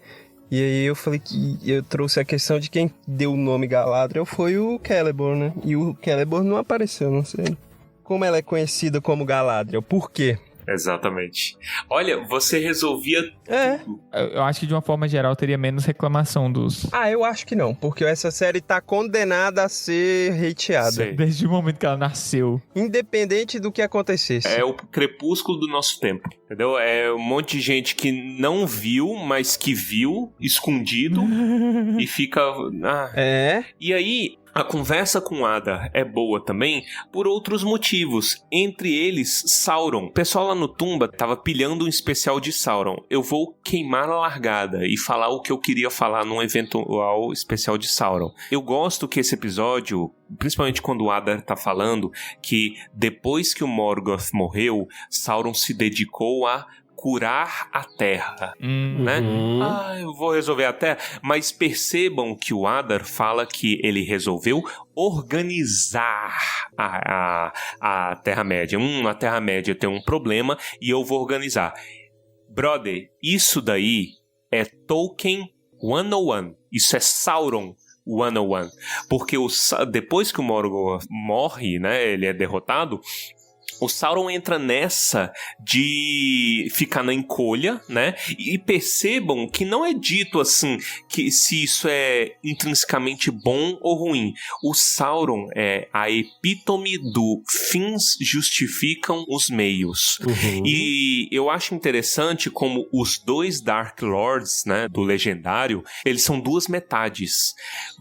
E aí eu falei que eu trouxe a questão de quem deu o nome Galadriel foi o Celeborn, né? E o Celeborn não apareceu, não sei. Como ela é conhecida como Galadriel? Por quê? Exatamente. Olha, você resolvia tudo. Eu acho que de uma forma geral teria menos reclamação dos... Eu acho que não, porque essa série tá condenada a ser hateada. Sei. Desde o momento que ela nasceu. Independente do que acontecesse. É o crepúsculo do nosso tempo, entendeu? É um monte de gente que não viu, mas que viu, escondido, e fica... E aí, A conversa com Adar é boa também por outros motivos, entre eles Sauron. O pessoal lá no Tumba tava pilhando um especial de Sauron. Eu vou queimar a largada e falar o que eu queria falar num eventual especial de Sauron. Eu gosto que esse episódio, principalmente quando o Adar tá falando, que depois que o Morgoth morreu, Sauron se dedicou a curar a Terra, né? Eu vou resolver a Terra. Mas percebam que o Adar fala que ele resolveu organizar a Terra-média. A Terra-média tem um problema e eu vou organizar. Brother, isso daí é Tolkien 101. Isso é Sauron 101. Porque depois que o Morgoth morre, né? Ele é derrotado. O Sauron entra nessa de ficar na encolha, né? E percebam que não é dito assim, que se isso é intrinsecamente bom ou ruim. O Sauron é a epítome do fins justificam os meios. E eu acho interessante como os dois Dark Lords, né, do Legendário, eles são duas metades,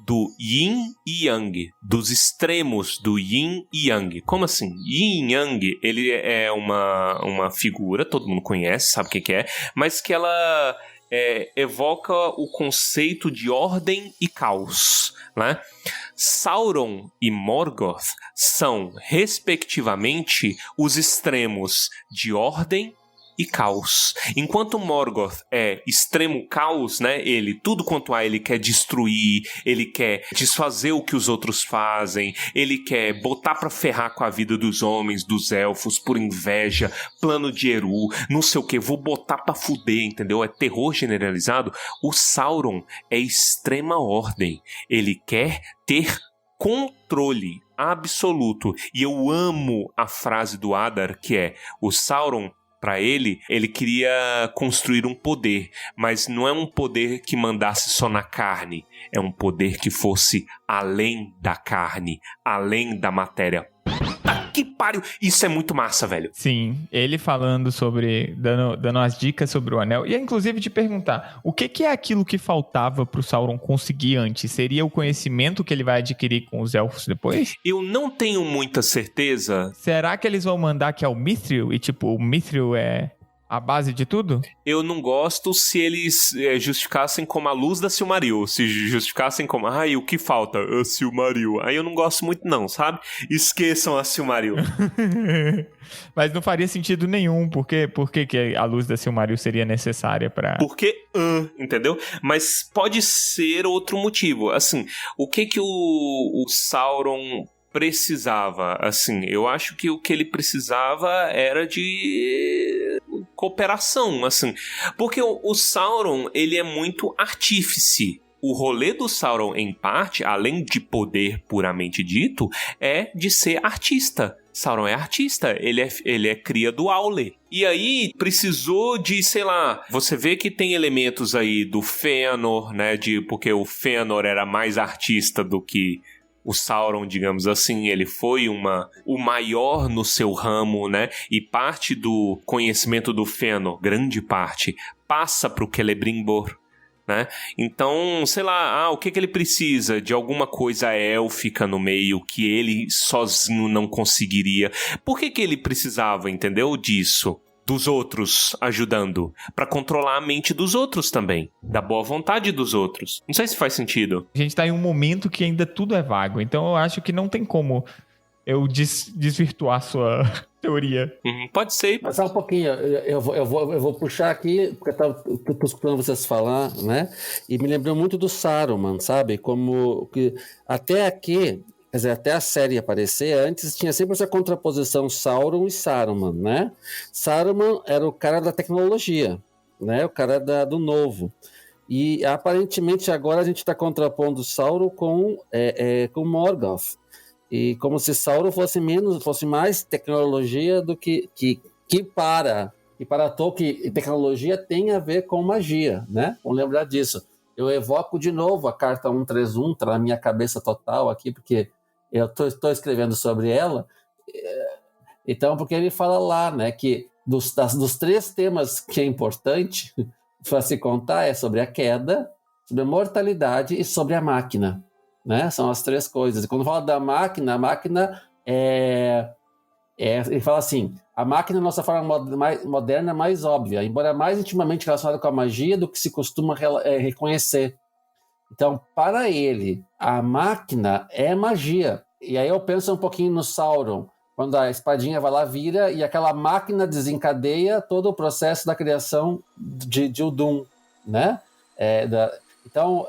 do Yin e Yang, dos extremos do Yin e Yang. Como assim? Yin e Yang, ele é uma figura, todo mundo conhece, sabe o que é, mas que ela evoca o conceito de ordem e caos, né? Sauron e Morgoth são, respectivamente, os extremos de ordem e caos. Enquanto Morgoth é extremo caos, né? Tudo quanto há, ele quer destruir, ele quer desfazer o que os outros fazem, ele quer botar pra ferrar com a vida dos homens, dos elfos, por inveja, plano de Eru, não sei o que, vou botar pra fuder, entendeu? É terror generalizado. O Sauron é extrema ordem. Ele quer ter controle absoluto. E eu amo a frase do Adar, que é: o Sauron, para ele queria construir um poder, mas não é um poder que mandasse só na carne, é um poder que fosse além da carne, além da matéria. Puta que pariu! Isso é muito massa, velho. Sim, ele falando sobre, dando umas dicas sobre o anel. E inclusive te perguntar, o que é aquilo que faltava pro Sauron conseguir antes? Seria o conhecimento que ele vai adquirir com os elfos depois? Eu não tenho muita certeza. Será que eles vão mandar que é o Mithril? E tipo, o Mithril é a base de tudo? Eu não gosto se eles justificassem como a luz da Silmaril. Se justificassem como, o que falta? A Silmaril. Aí eu não gosto muito não, sabe? Esqueçam a Silmaril. Mas não faria sentido nenhum. Por que a luz da Silmaril seria necessária pra... Porque, entendeu? Mas pode ser outro motivo. Assim, o que o Sauron precisava? Assim, eu acho que o que ele precisava era de cooperação, assim. Porque o Sauron, ele é muito artífice. O rolê do Sauron, em parte, além de poder puramente dito, é de ser artista. Sauron é artista, ele é cria do Aule. E aí, precisou de, sei lá, você vê que tem elementos aí do Fëanor, né, porque o Fëanor era mais artista do que o Sauron, digamos assim. Ele foi o maior no seu ramo, né? E parte do conhecimento do Fëanor, grande parte, passa pro Celebrimbor, né? Então, sei lá, o que ele precisa? De alguma coisa élfica no meio que ele sozinho não conseguiria. Por que ele precisava, entendeu, disso? Dos outros ajudando, pra controlar a mente dos outros também, da boa vontade dos outros. Não sei se faz sentido. A gente tá em um momento que ainda tudo é vago, então eu acho que não tem como eu desvirtuar sua teoria. Pode ser. Mas só um pouquinho, eu vou puxar aqui, porque eu tô escutando vocês falar, né? E me lembrou muito do Saruman, sabe? Como que até aqui, quer dizer, até a série aparecer, antes tinha sempre essa contraposição Sauron e Saruman, né? Saruman era o cara da tecnologia, né? O cara do novo. E aparentemente agora a gente está contrapondo Sauron com Morgoth. E como se Sauron fosse mais tecnologia do que para Tolkien, tecnologia tem a ver com magia, né? Vamos lembrar disso. Eu evoco de novo a carta 131, tá na minha cabeça total aqui, porque eu estou escrevendo sobre ela. Então, porque ele fala lá, né, que dos 3 temas que é importante para se contar é sobre a queda, sobre a mortalidade e sobre a máquina. né? São as três coisas. E quando fala da máquina, a máquina ele fala assim, a máquina é a nossa forma moderna mais óbvia, embora mais intimamente relacionada com a magia do que se costuma reconhecer. Então, para ele, a máquina é magia. E aí eu penso um pouquinho no Sauron, quando a espadinha vai lá, vira, e aquela máquina desencadeia todo o processo da criação de Udun, né? Então,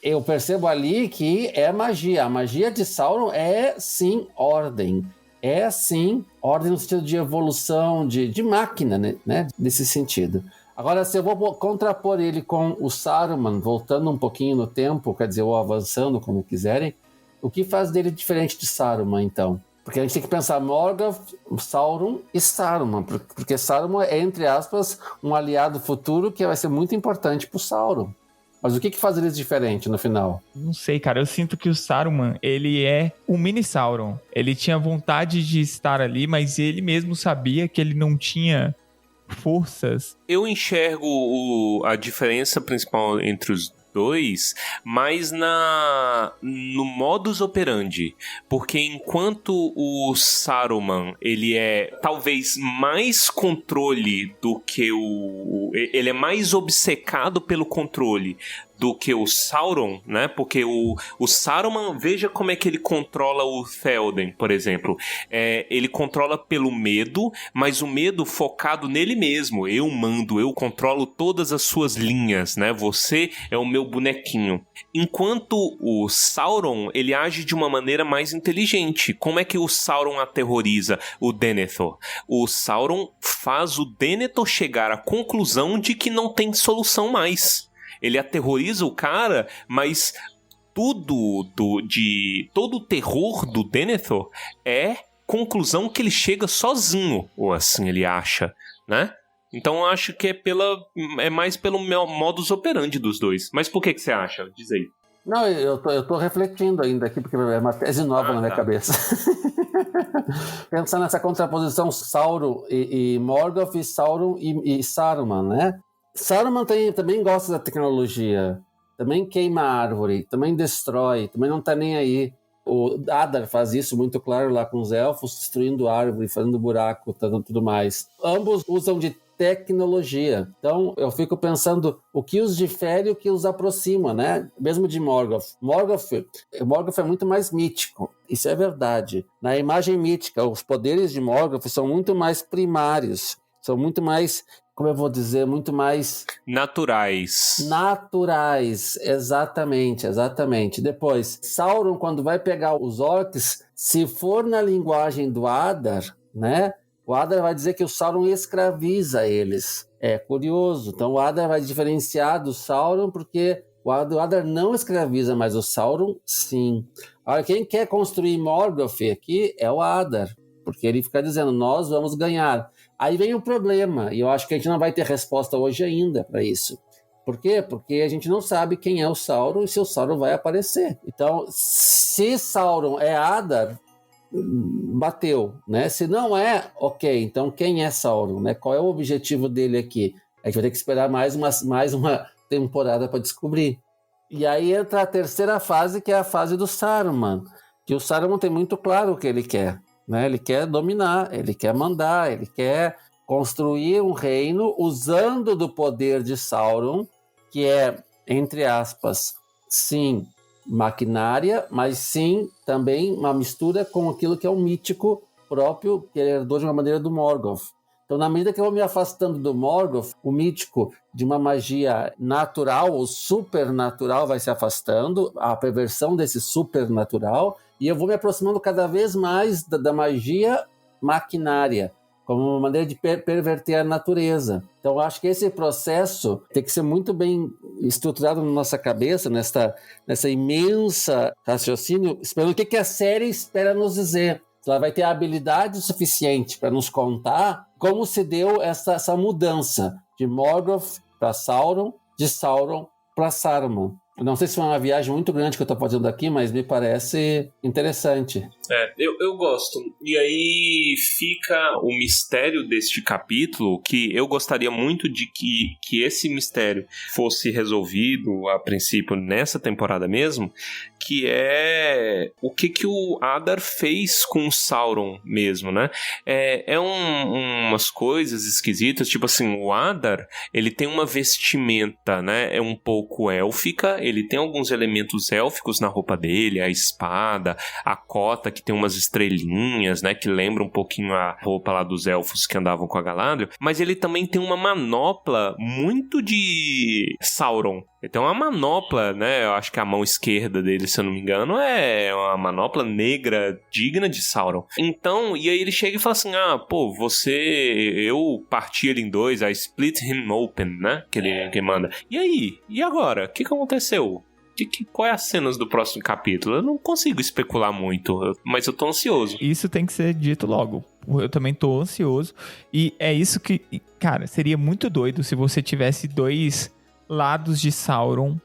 eu percebo ali que é magia. A magia de Sauron é, sim, ordem. É, sim, ordem no sentido de evolução, de máquina, né? Nesse sentido. Agora, se eu vou contrapor ele com o Saruman, voltando um pouquinho no tempo, quer dizer, ou avançando, como quiserem, o que faz dele diferente de Saruman, então? Porque a gente tem que pensar Morgoth, Sauron e Saruman, porque Saruman é, entre aspas, um aliado futuro que vai ser muito importante para o Sauron. Mas o que faz eles diferente no final? Não sei, cara. Eu sinto que o Saruman, ele é um mini Sauron. Ele tinha vontade de estar ali, mas ele mesmo sabia que ele não tinha forças. Eu enxergo a diferença principal entre os dois, mas no modus operandi, porque enquanto o Saruman, ele é talvez mais controle do que ele é mais obcecado pelo controle do que o Sauron, né? Porque o Saruman, veja como é que ele controla o Théoden, por exemplo. Ele controla pelo medo, mas o medo focado nele mesmo. Eu mando, eu controlo todas as suas linhas, né? Você é o meu bonequinho. Enquanto o Sauron, ele age de uma maneira mais inteligente. Como é que o Sauron aterroriza o Denethor? O Sauron faz o Denethor chegar à conclusão de que não tem solução mais. Ele aterroriza o cara, mas todo o terror do Denethor é conclusão que ele chega sozinho, ou assim ele acha, né? Então eu acho que é mais pelo modus operandi dos dois. Mas por que você acha? Diz aí. Não, eu tô refletindo ainda aqui, porque é uma tese nova na minha cabeça. Pensar nessa contraposição Sauron e Morgoth, e Sauron e Saruman, né? Saruman também gosta da tecnologia, também queima a árvore, também destrói, também não tá nem aí. O Adar faz isso muito claro lá com os elfos, destruindo árvore, fazendo buraco, tudo mais. Ambos usam de tecnologia. Então, eu fico pensando o que os difere e o que os aproxima, né? Mesmo de Morgoth. Morgoth é muito mais mítico. Isso é verdade. Na imagem mítica, os poderes de Morgoth são muito mais primários. São muito mais, como eu vou dizer, muito mais... Naturais, exatamente. Depois, Sauron, quando vai pegar os orcs, se for na linguagem do Adar, né? O Adar vai dizer que o Sauron escraviza eles. É curioso. Então o Adar vai diferenciar do Sauron porque o Adar não escraviza, mas o Sauron, sim. Agora, quem quer construir Morgoth aqui é o Adar, porque ele fica dizendo, nós vamos ganhar. Aí vem o problema, e eu acho que a gente não vai ter resposta hoje ainda para isso. Por quê? Porque a gente não sabe quem é o Sauron e se o Sauron vai aparecer. Então, se Sauron é Adar, bateu, né? Se não é, ok, então quem é Sauron, né? Qual é o objetivo dele aqui? A gente vai ter que esperar mais uma temporada para descobrir. E aí entra a terceira fase, que é a fase do Saruman, que o Saruman tem muito claro o que ele quer, né? Ele quer dominar, ele quer mandar, ele quer construir um reino usando do poder de Sauron, que é, entre aspas, sim, maquinária, mas sim também uma mistura com aquilo que é o mítico próprio, que ele herdou de uma maneira do Morgoth. Então, na medida que eu vou me afastando do Morgoth, o mítico de uma magia natural ou supernatural vai se afastando, a perversão desse supernatural, e eu vou me aproximando cada vez mais da magia maquinária, como uma maneira de perverter a natureza. Então, eu acho que esse processo tem que ser muito bem estruturado na nossa cabeça, nessa imensa raciocínio, esperando o que a série espera nos dizer. Ela vai ter a habilidade suficiente para nos contar como se deu essa mudança de Morgoth para Sauron, de Sauron para Saruman. Não sei se foi uma viagem muito grande que eu tô fazendo aqui, mas me parece interessante. Eu gosto. E aí fica o mistério deste capítulo, que eu gostaria muito de que esse mistério fosse resolvido, a princípio, nessa temporada mesmo, que é o que o Adar fez com o Sauron mesmo, né? Umas coisas esquisitas, tipo assim, o Adar, ele tem uma vestimenta, né? É um pouco élfica, ele tem alguns elementos élficos na roupa dele, a espada, a cota que tem umas estrelinhas, né? Que lembra um pouquinho a roupa lá dos elfos que andavam com a Galadriel, mas ele também tem uma manopla muito de Sauron. Ele tem uma manopla, né? Eu acho que a mão esquerda dele, se eu não me engano, é uma manopla negra digna de Sauron. Então, e aí ele chega e fala assim, eu parti ele em dois, I split him open, né? Que ele manda. E aí? E agora? O que aconteceu? Qual é as cenas do próximo capítulo? Eu não consigo especular muito, mas eu tô ansioso. Isso tem que ser dito logo. Eu também tô ansioso. E é isso que, cara, seria muito doido se você tivesse dois lados de Sauron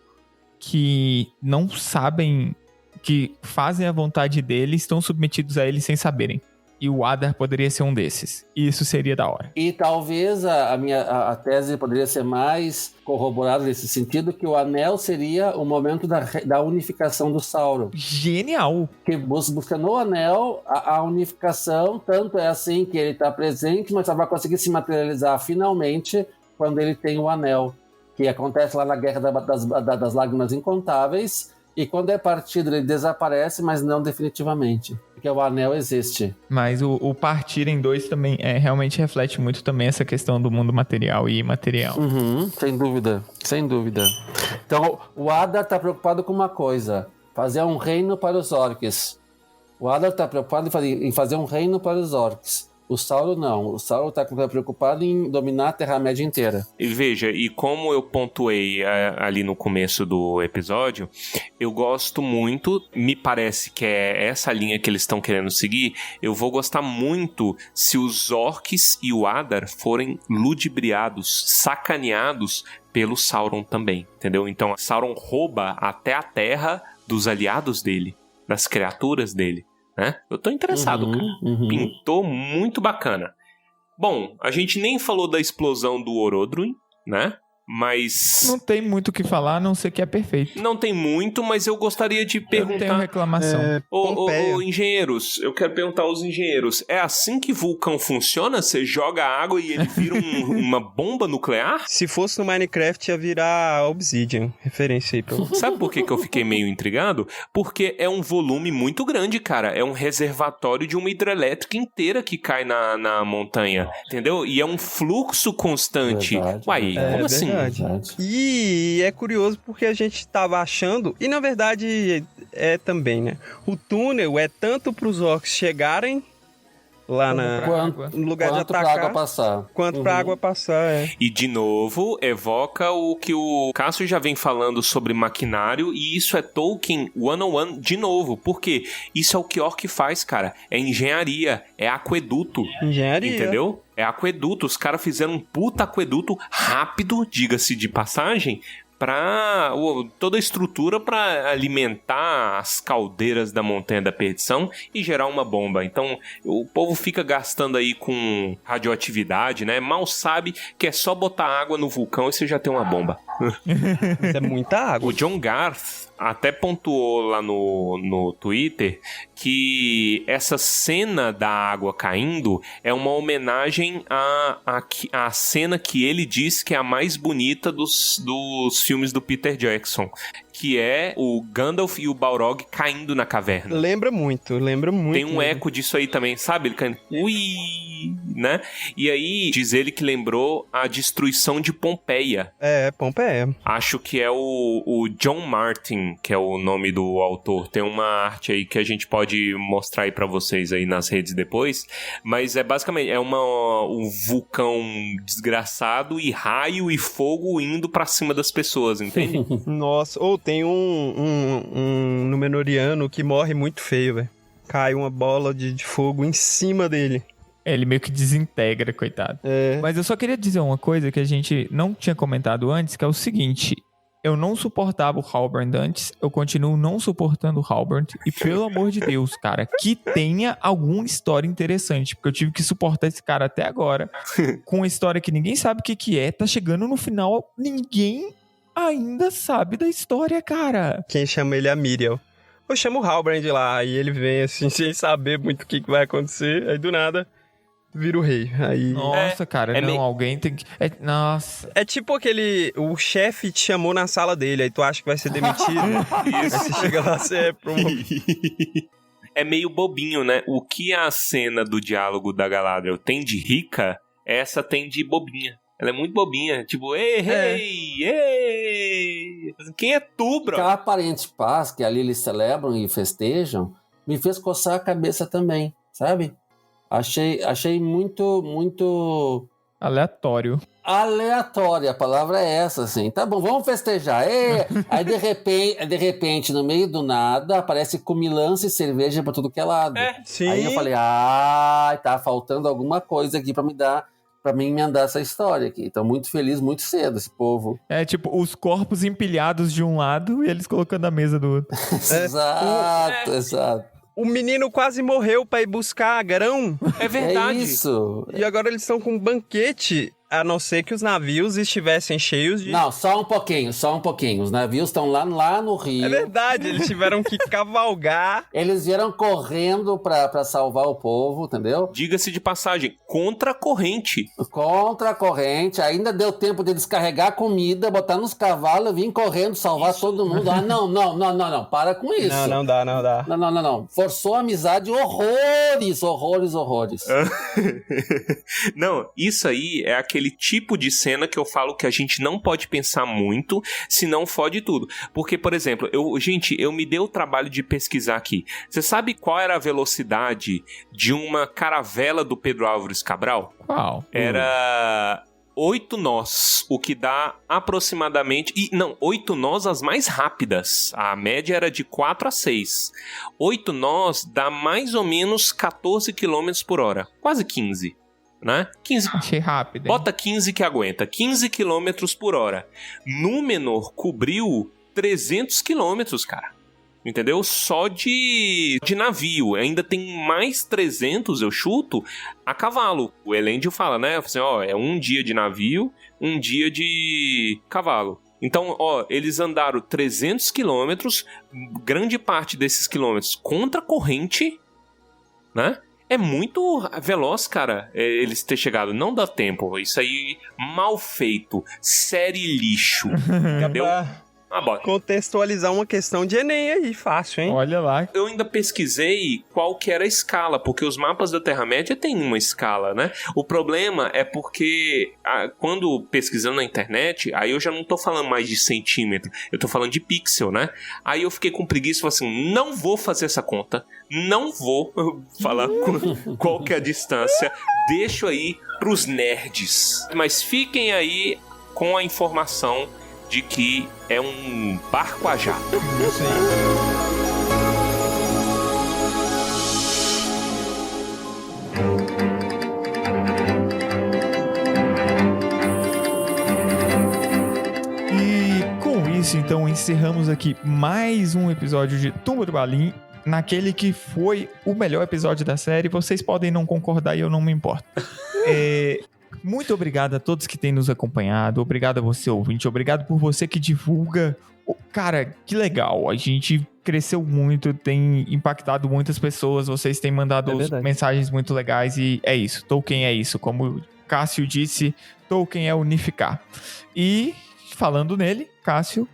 que não sabem, que fazem a vontade dele e estão submetidos a ele sem saberem. E o Adar poderia ser um desses. E isso seria da hora. E talvez a tese poderia ser mais corroborada nesse sentido, que o anel seria o momento da unificação do Sauron. Genial! Que busca no anel a unificação, tanto é assim que ele está presente, mas só vai conseguir se materializar finalmente quando ele tem o anel. Que acontece lá na Guerra das Lágrimas Incontáveis, e quando é partido ele desaparece, mas não definitivamente, porque o anel existe. Mas o partir em dois também realmente reflete muito também essa questão do mundo material e imaterial. Sem dúvida, sem dúvida. Então, o Adar está preocupado com uma coisa, fazer um reino para os orcs. O Adar está preocupado em fazer um reino para os orcs. O Sauron não. O Sauron está preocupado em dominar a Terra-média inteira. E veja, e como eu pontuei ali no começo do episódio, eu gosto muito, me parece que é essa linha que eles estão querendo seguir, eu vou gostar muito se os orcs e o Adar forem ludibriados, sacaneados pelo Sauron também, entendeu? Então, Sauron rouba até a terra dos aliados dele, das criaturas dele. Né? Eu tô interessado, cara. Pintou muito bacana. Bom, a gente nem falou da explosão do Orodruin, né? Mas... Não tem muito o que falar, a não ser que é perfeito. Não tem muito, mas eu gostaria de perguntar... Eu tenho reclamação. Ô, engenheiros, eu quero perguntar aos engenheiros. É assim que vulcão funciona? Você joga água e ele vira uma bomba nuclear? Se fosse no Minecraft, ia virar Obsidian. Referência aí pra você. Sabe por que eu fiquei meio intrigado? Porque é um volume muito grande, cara. É um reservatório de uma hidrelétrica inteira que cai na montanha. Entendeu? E é um fluxo constante. Verdade, Uai, como assim? Verdade. E é curioso porque a gente tava achando, e na verdade é também, né? O túnel é tanto pros orcs chegarem lá no lugar de atacar, pra água passar. Quanto pra água passar, E de novo, evoca o que o Cássio já vem falando sobre maquinário, e isso é Tolkien 101 de novo. Por quê? Isso é o que orc faz, cara. É engenharia, é aqueduto. Engenharia. Entendeu? É aqueduto. Os caras fizeram um puta aqueduto rápido, diga-se de passagem, para toda a estrutura para alimentar as caldeiras da Montanha da Perdição e gerar uma bomba. Então, o povo fica gastando aí com radioatividade, né? Mal sabe que é só botar água no vulcão e você já tem uma bomba. É muita água. O John Garth até pontuou lá no Twitter que essa cena da água caindo é uma homenagem à cena que ele diz que é a mais bonita dos filmes do Peter Jackson, que é o Gandalf e o Balrog caindo na caverna. Lembra muito. Tem um eco disso aí também, sabe? Ele caindo, ui, né? E aí, diz ele que lembrou a destruição de Pompeia. É, Pompeia. Acho que é o John Martin, que é o nome do autor. Tem uma arte aí que a gente pode mostrar aí pra vocês aí nas redes depois, mas é basicamente, um vulcão desgraçado e raio e fogo indo pra cima das pessoas, entende? Nossa, tem um Númenoriano que morre muito feio, velho. Cai uma bola de fogo em cima dele. Ele meio que desintegra, coitado. É. Mas eu só queria dizer uma coisa que a gente não tinha comentado antes, que é o seguinte. eu não suportava o Halbrand antes, eu continuo não suportando o Halbrand. E pelo amor de Deus, cara, que tenha alguma história interessante. Porque eu tive que suportar esse cara até agora. Com uma história que ninguém sabe o que é. Tá chegando no final, ninguém ainda sabe da história, cara. Quem chama ele é a Miriel. Eu chamo o Halbrand lá, e ele vem assim, sem saber muito o que vai acontecer. Aí do nada, vira o rei. Aí... Nossa, cara, não, alguém tem que... nossa. É tipo o chefe te chamou na sala dele, aí tu acha que vai ser demitido. Aí você chega lá, você é promovido. É meio bobinho, né? O que a cena do diálogo da Galadriel tem de rica, essa tem de bobinha. Ela é muito bobinha, tipo, ei, quem é tu, bro? Aquela aparente paz que ali eles celebram e festejam, me fez coçar a cabeça também, sabe? Achei muito... Aleatório, a palavra é essa, assim. Tá bom, vamos festejar. Aí, de repente, no meio do nada, aparece comilança e cerveja pra tudo que é lado. Sim. Aí eu falei, tá faltando alguma coisa aqui pra me emendar essa história aqui. Então, muito feliz, muito cedo, esse povo. É tipo, os corpos empilhados de um lado e eles colocando a mesa do outro. Exato. O menino quase morreu pra ir buscar grão. É verdade. É isso. E agora eles estão com um banquete, a não ser que os navios estivessem cheios de... Não, só um pouquinho. Os navios estão lá no rio. É verdade, eles tiveram que cavalgar. Eles vieram correndo pra salvar o povo, entendeu? Diga-se de passagem, contra a corrente. Contra a corrente, ainda deu tempo de descarregar a comida, botar nos cavalos, vir correndo, salvar todo mundo. Não, para com isso. Não dá. Não. Forçou a amizade horrores. Não, isso aí é aquele tipo de cena que eu falo que a gente não pode pensar muito, senão fode tudo. Porque, por exemplo, eu me dei o trabalho de pesquisar aqui. Você sabe qual era a velocidade de uma caravela do Pedro Álvares Cabral? Qual? Era 8 nós, o que dá aproximadamente... 8 nós as mais rápidas. A média era de 4 a 6. 8 nós dá mais ou menos 14 km por hora. Quase 15. Né? 15. Achei rápido, hein? Bota 15 que aguenta. 15 km por hora. Númenor cobriu 300 km, cara. Entendeu? Só de navio. Ainda tem mais 300, eu chuto, a cavalo. O Elendil fala, né? Assim, é um dia de navio, um dia de cavalo. Então, eles andaram 300 quilômetros, grande parte desses quilômetros contra a corrente, né? É muito veloz, cara, eles ter chegado. Não dá tempo. Isso aí, mal feito. Série lixo. Entendeu? Bota. Contextualizar uma questão de Enem aí, fácil, hein? Olha lá. Eu ainda pesquisei qual que era a escala, porque os mapas da Terra-média têm uma escala, né? O problema é porque quando pesquisando na internet, aí eu já não tô falando mais de centímetro, eu tô falando de pixel, né? Aí eu fiquei com preguiça e falei assim, não vou fazer essa conta, não vou falar qual que é a distância, deixo aí pros nerds. Mas fiquem aí com a informação de que é um barco a jato. E com isso, então, encerramos aqui mais um episódio de Tumba do Balim, naquele que foi o melhor episódio da série. Vocês podem não concordar e eu não me importo. Muito obrigado a todos que têm nos acompanhado. Obrigado a você, ouvinte. Obrigado por você que divulga. Cara, que legal. A gente cresceu muito, tem impactado muitas pessoas. Vocês têm mandado mensagens muito legais e é isso. Tolkien é isso. Como o Cássio disse, Tolkien é unificar. E falando nele, Cássio,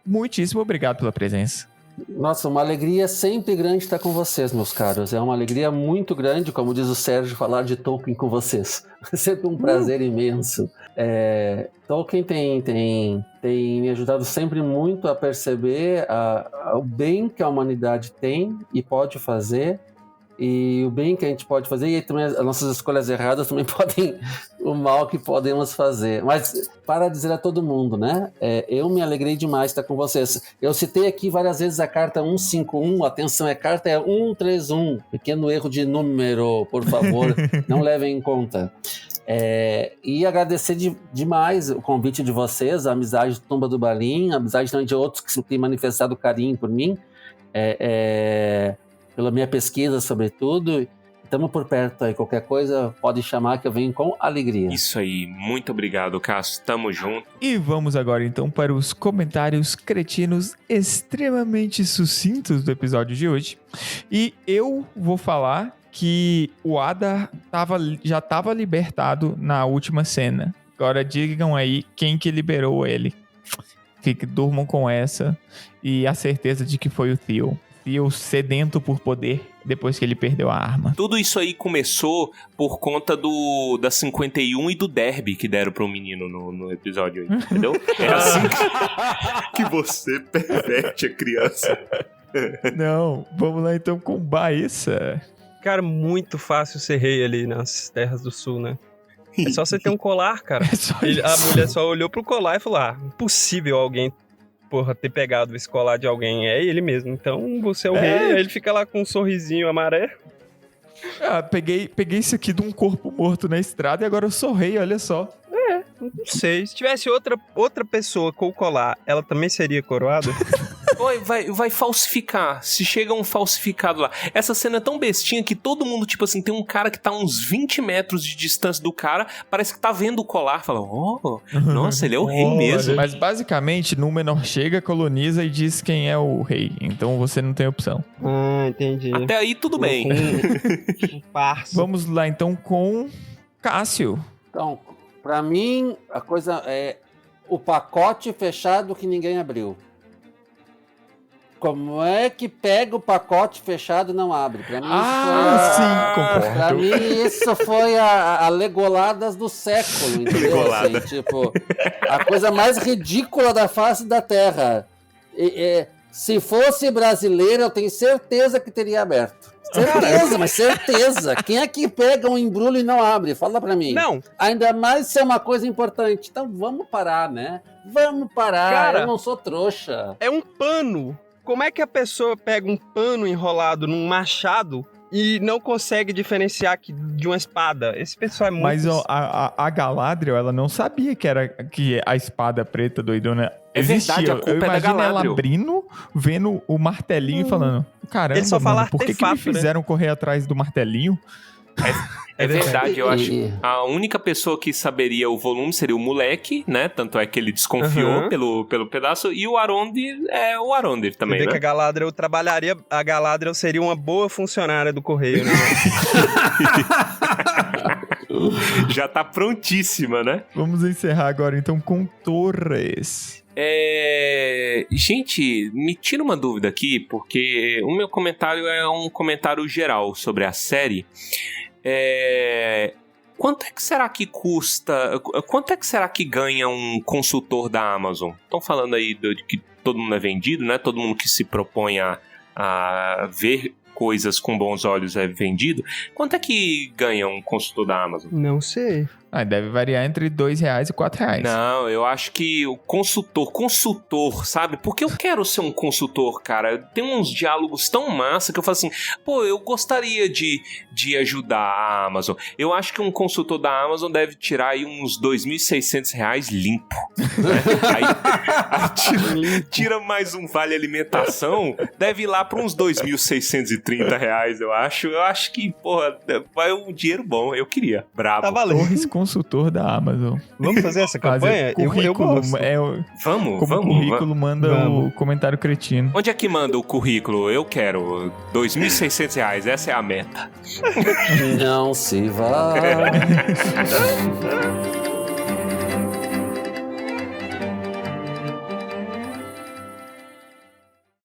muitíssimo obrigado pela presença. Nossa, uma alegria sempre grande estar com vocês, meus caros. É uma alegria muito grande, como diz o Sérgio, falar de Tolkien com vocês. É sempre um prazer imenso. Tolkien tem me ajudado sempre muito a perceber o bem que a humanidade tem e pode fazer, e o bem que a gente pode fazer, e também as nossas escolhas erradas também podem, o mal que podemos fazer. Mas para dizer a todo mundo, né? Eu me alegrei demais de estar com vocês. Eu citei aqui várias vezes a carta 151, atenção, a carta é 131, pequeno erro de número, por favor, não levem em conta. E agradecer demais o convite de vocês, a amizade do Tumba do Balim, a amizade também de outros que têm manifestado carinho por mim, pela minha pesquisa, sobretudo. Estamos por perto aí, qualquer coisa pode chamar que eu venho com alegria. Isso aí, muito obrigado, Cássio, tamo junto. E vamos agora então para os comentários cretinos extremamente sucintos do episódio de hoje. E eu vou falar que o Adar já estava libertado na última cena. Agora digam aí quem que liberou ele. Durmam com essa e a certeza de que foi o Theo. Theo sedento por poder depois que ele perdeu a arma. Tudo isso aí começou por conta da 51 e do derby que deram pro menino no episódio aí, entendeu? É assim que você perverte a criança. Não, vamos lá então com Baessa. Cara, muito fácil ser rei ali nas terras do sul, né? É só você ter um colar, cara. A mulher só olhou pro colar e falou, impossível alguém, ter pegado esse colar de alguém. É ele mesmo. Então, você é o rei. Aí ele fica lá com um sorrisinho amarelo. Peguei isso aqui de um corpo morto na estrada e agora eu sou rei, olha só. Não sei. Se tivesse outra pessoa com o colar, ela também seria coroada? Oi, vai falsificar. Se chega um falsificado lá. Essa cena é tão bestinha que todo mundo, tipo assim, tem um cara que tá a uns 20 metros de distância do cara, parece que tá vendo o colar, fala, nossa, ele é o rei mesmo. Mas basicamente, Númenor chega, coloniza e diz quem é o rei. Então você não tem opção. Entendi. Até aí tudo bem. Vamos lá então com Cássio. Então, pra mim, a coisa é o pacote fechado que ninguém abriu. Como é que pega o pacote fechado e não abre? Pra mim, sim, concordo. Pra mim, isso foi a Legoladas do século, entendeu? Assim, tipo, a coisa mais ridícula da face da Terra. Se fosse brasileiro, eu tenho certeza que teria aberto. Certeza, mas certeza. Quem é que pega um embrulho e não abre? Fala pra mim. Não. Ainda mais se é uma coisa importante. Então vamos parar, né? Vamos parar. Cara, eu não sou trouxa. É um pano. Como é que a pessoa pega um pano enrolado num machado e não consegue diferenciar de uma espada? Esse pessoal é muito... Mas a Galadriel, ela não sabia que a espada preta doidona existia. Verdade, a culpa eu imagino ela Galadriel. abrindo, vendo o martelinho e falando, caramba, Ele só fala por que me fizeram correr atrás do martelinho? É verdade, eu acho. A única pessoa que saberia o volume seria o moleque, né? Tanto é que ele desconfiou pelo pedaço. E o Arondir é o Arondir também, Você vê né? que a Galadriel trabalharia... A Galadriel seria uma boa funcionária do correio, né? Já tá prontíssima, né? Vamos encerrar agora então com Torres. Gente, me tira uma dúvida aqui, porque o meu comentário é um comentário geral sobre a série. Quanto é que será que custa? Quanto é que será que ganha um consultor da Amazon? Estão falando aí de que todo mundo é vendido, né? Todo mundo que se propõe a ver coisas com bons olhos é vendido. Quanto é que ganha um consultor da Amazon? Não sei. Deve variar entre R$2 e R$4. Não, eu acho que o consultor, sabe? Porque eu quero ser um consultor, cara. Tem uns diálogos tão massa que eu falo assim, eu gostaria de ajudar a Amazon. Eu acho que um consultor da Amazon deve tirar aí uns R$2.600 limpo. Né? Aí tira mais um vale alimentação, deve ir lá para uns R$2.630, eu acho. Eu acho que, vai um dinheiro bom. Eu queria. Bravo. Tá valendo. Torres consultor da Amazon. Vamos fazer essa campanha? Eu gosto. Vamos. Currículo manda o comentário cretino. Onde é que manda o currículo? Eu quero R$2.600. Essa é a meta. Não se vá.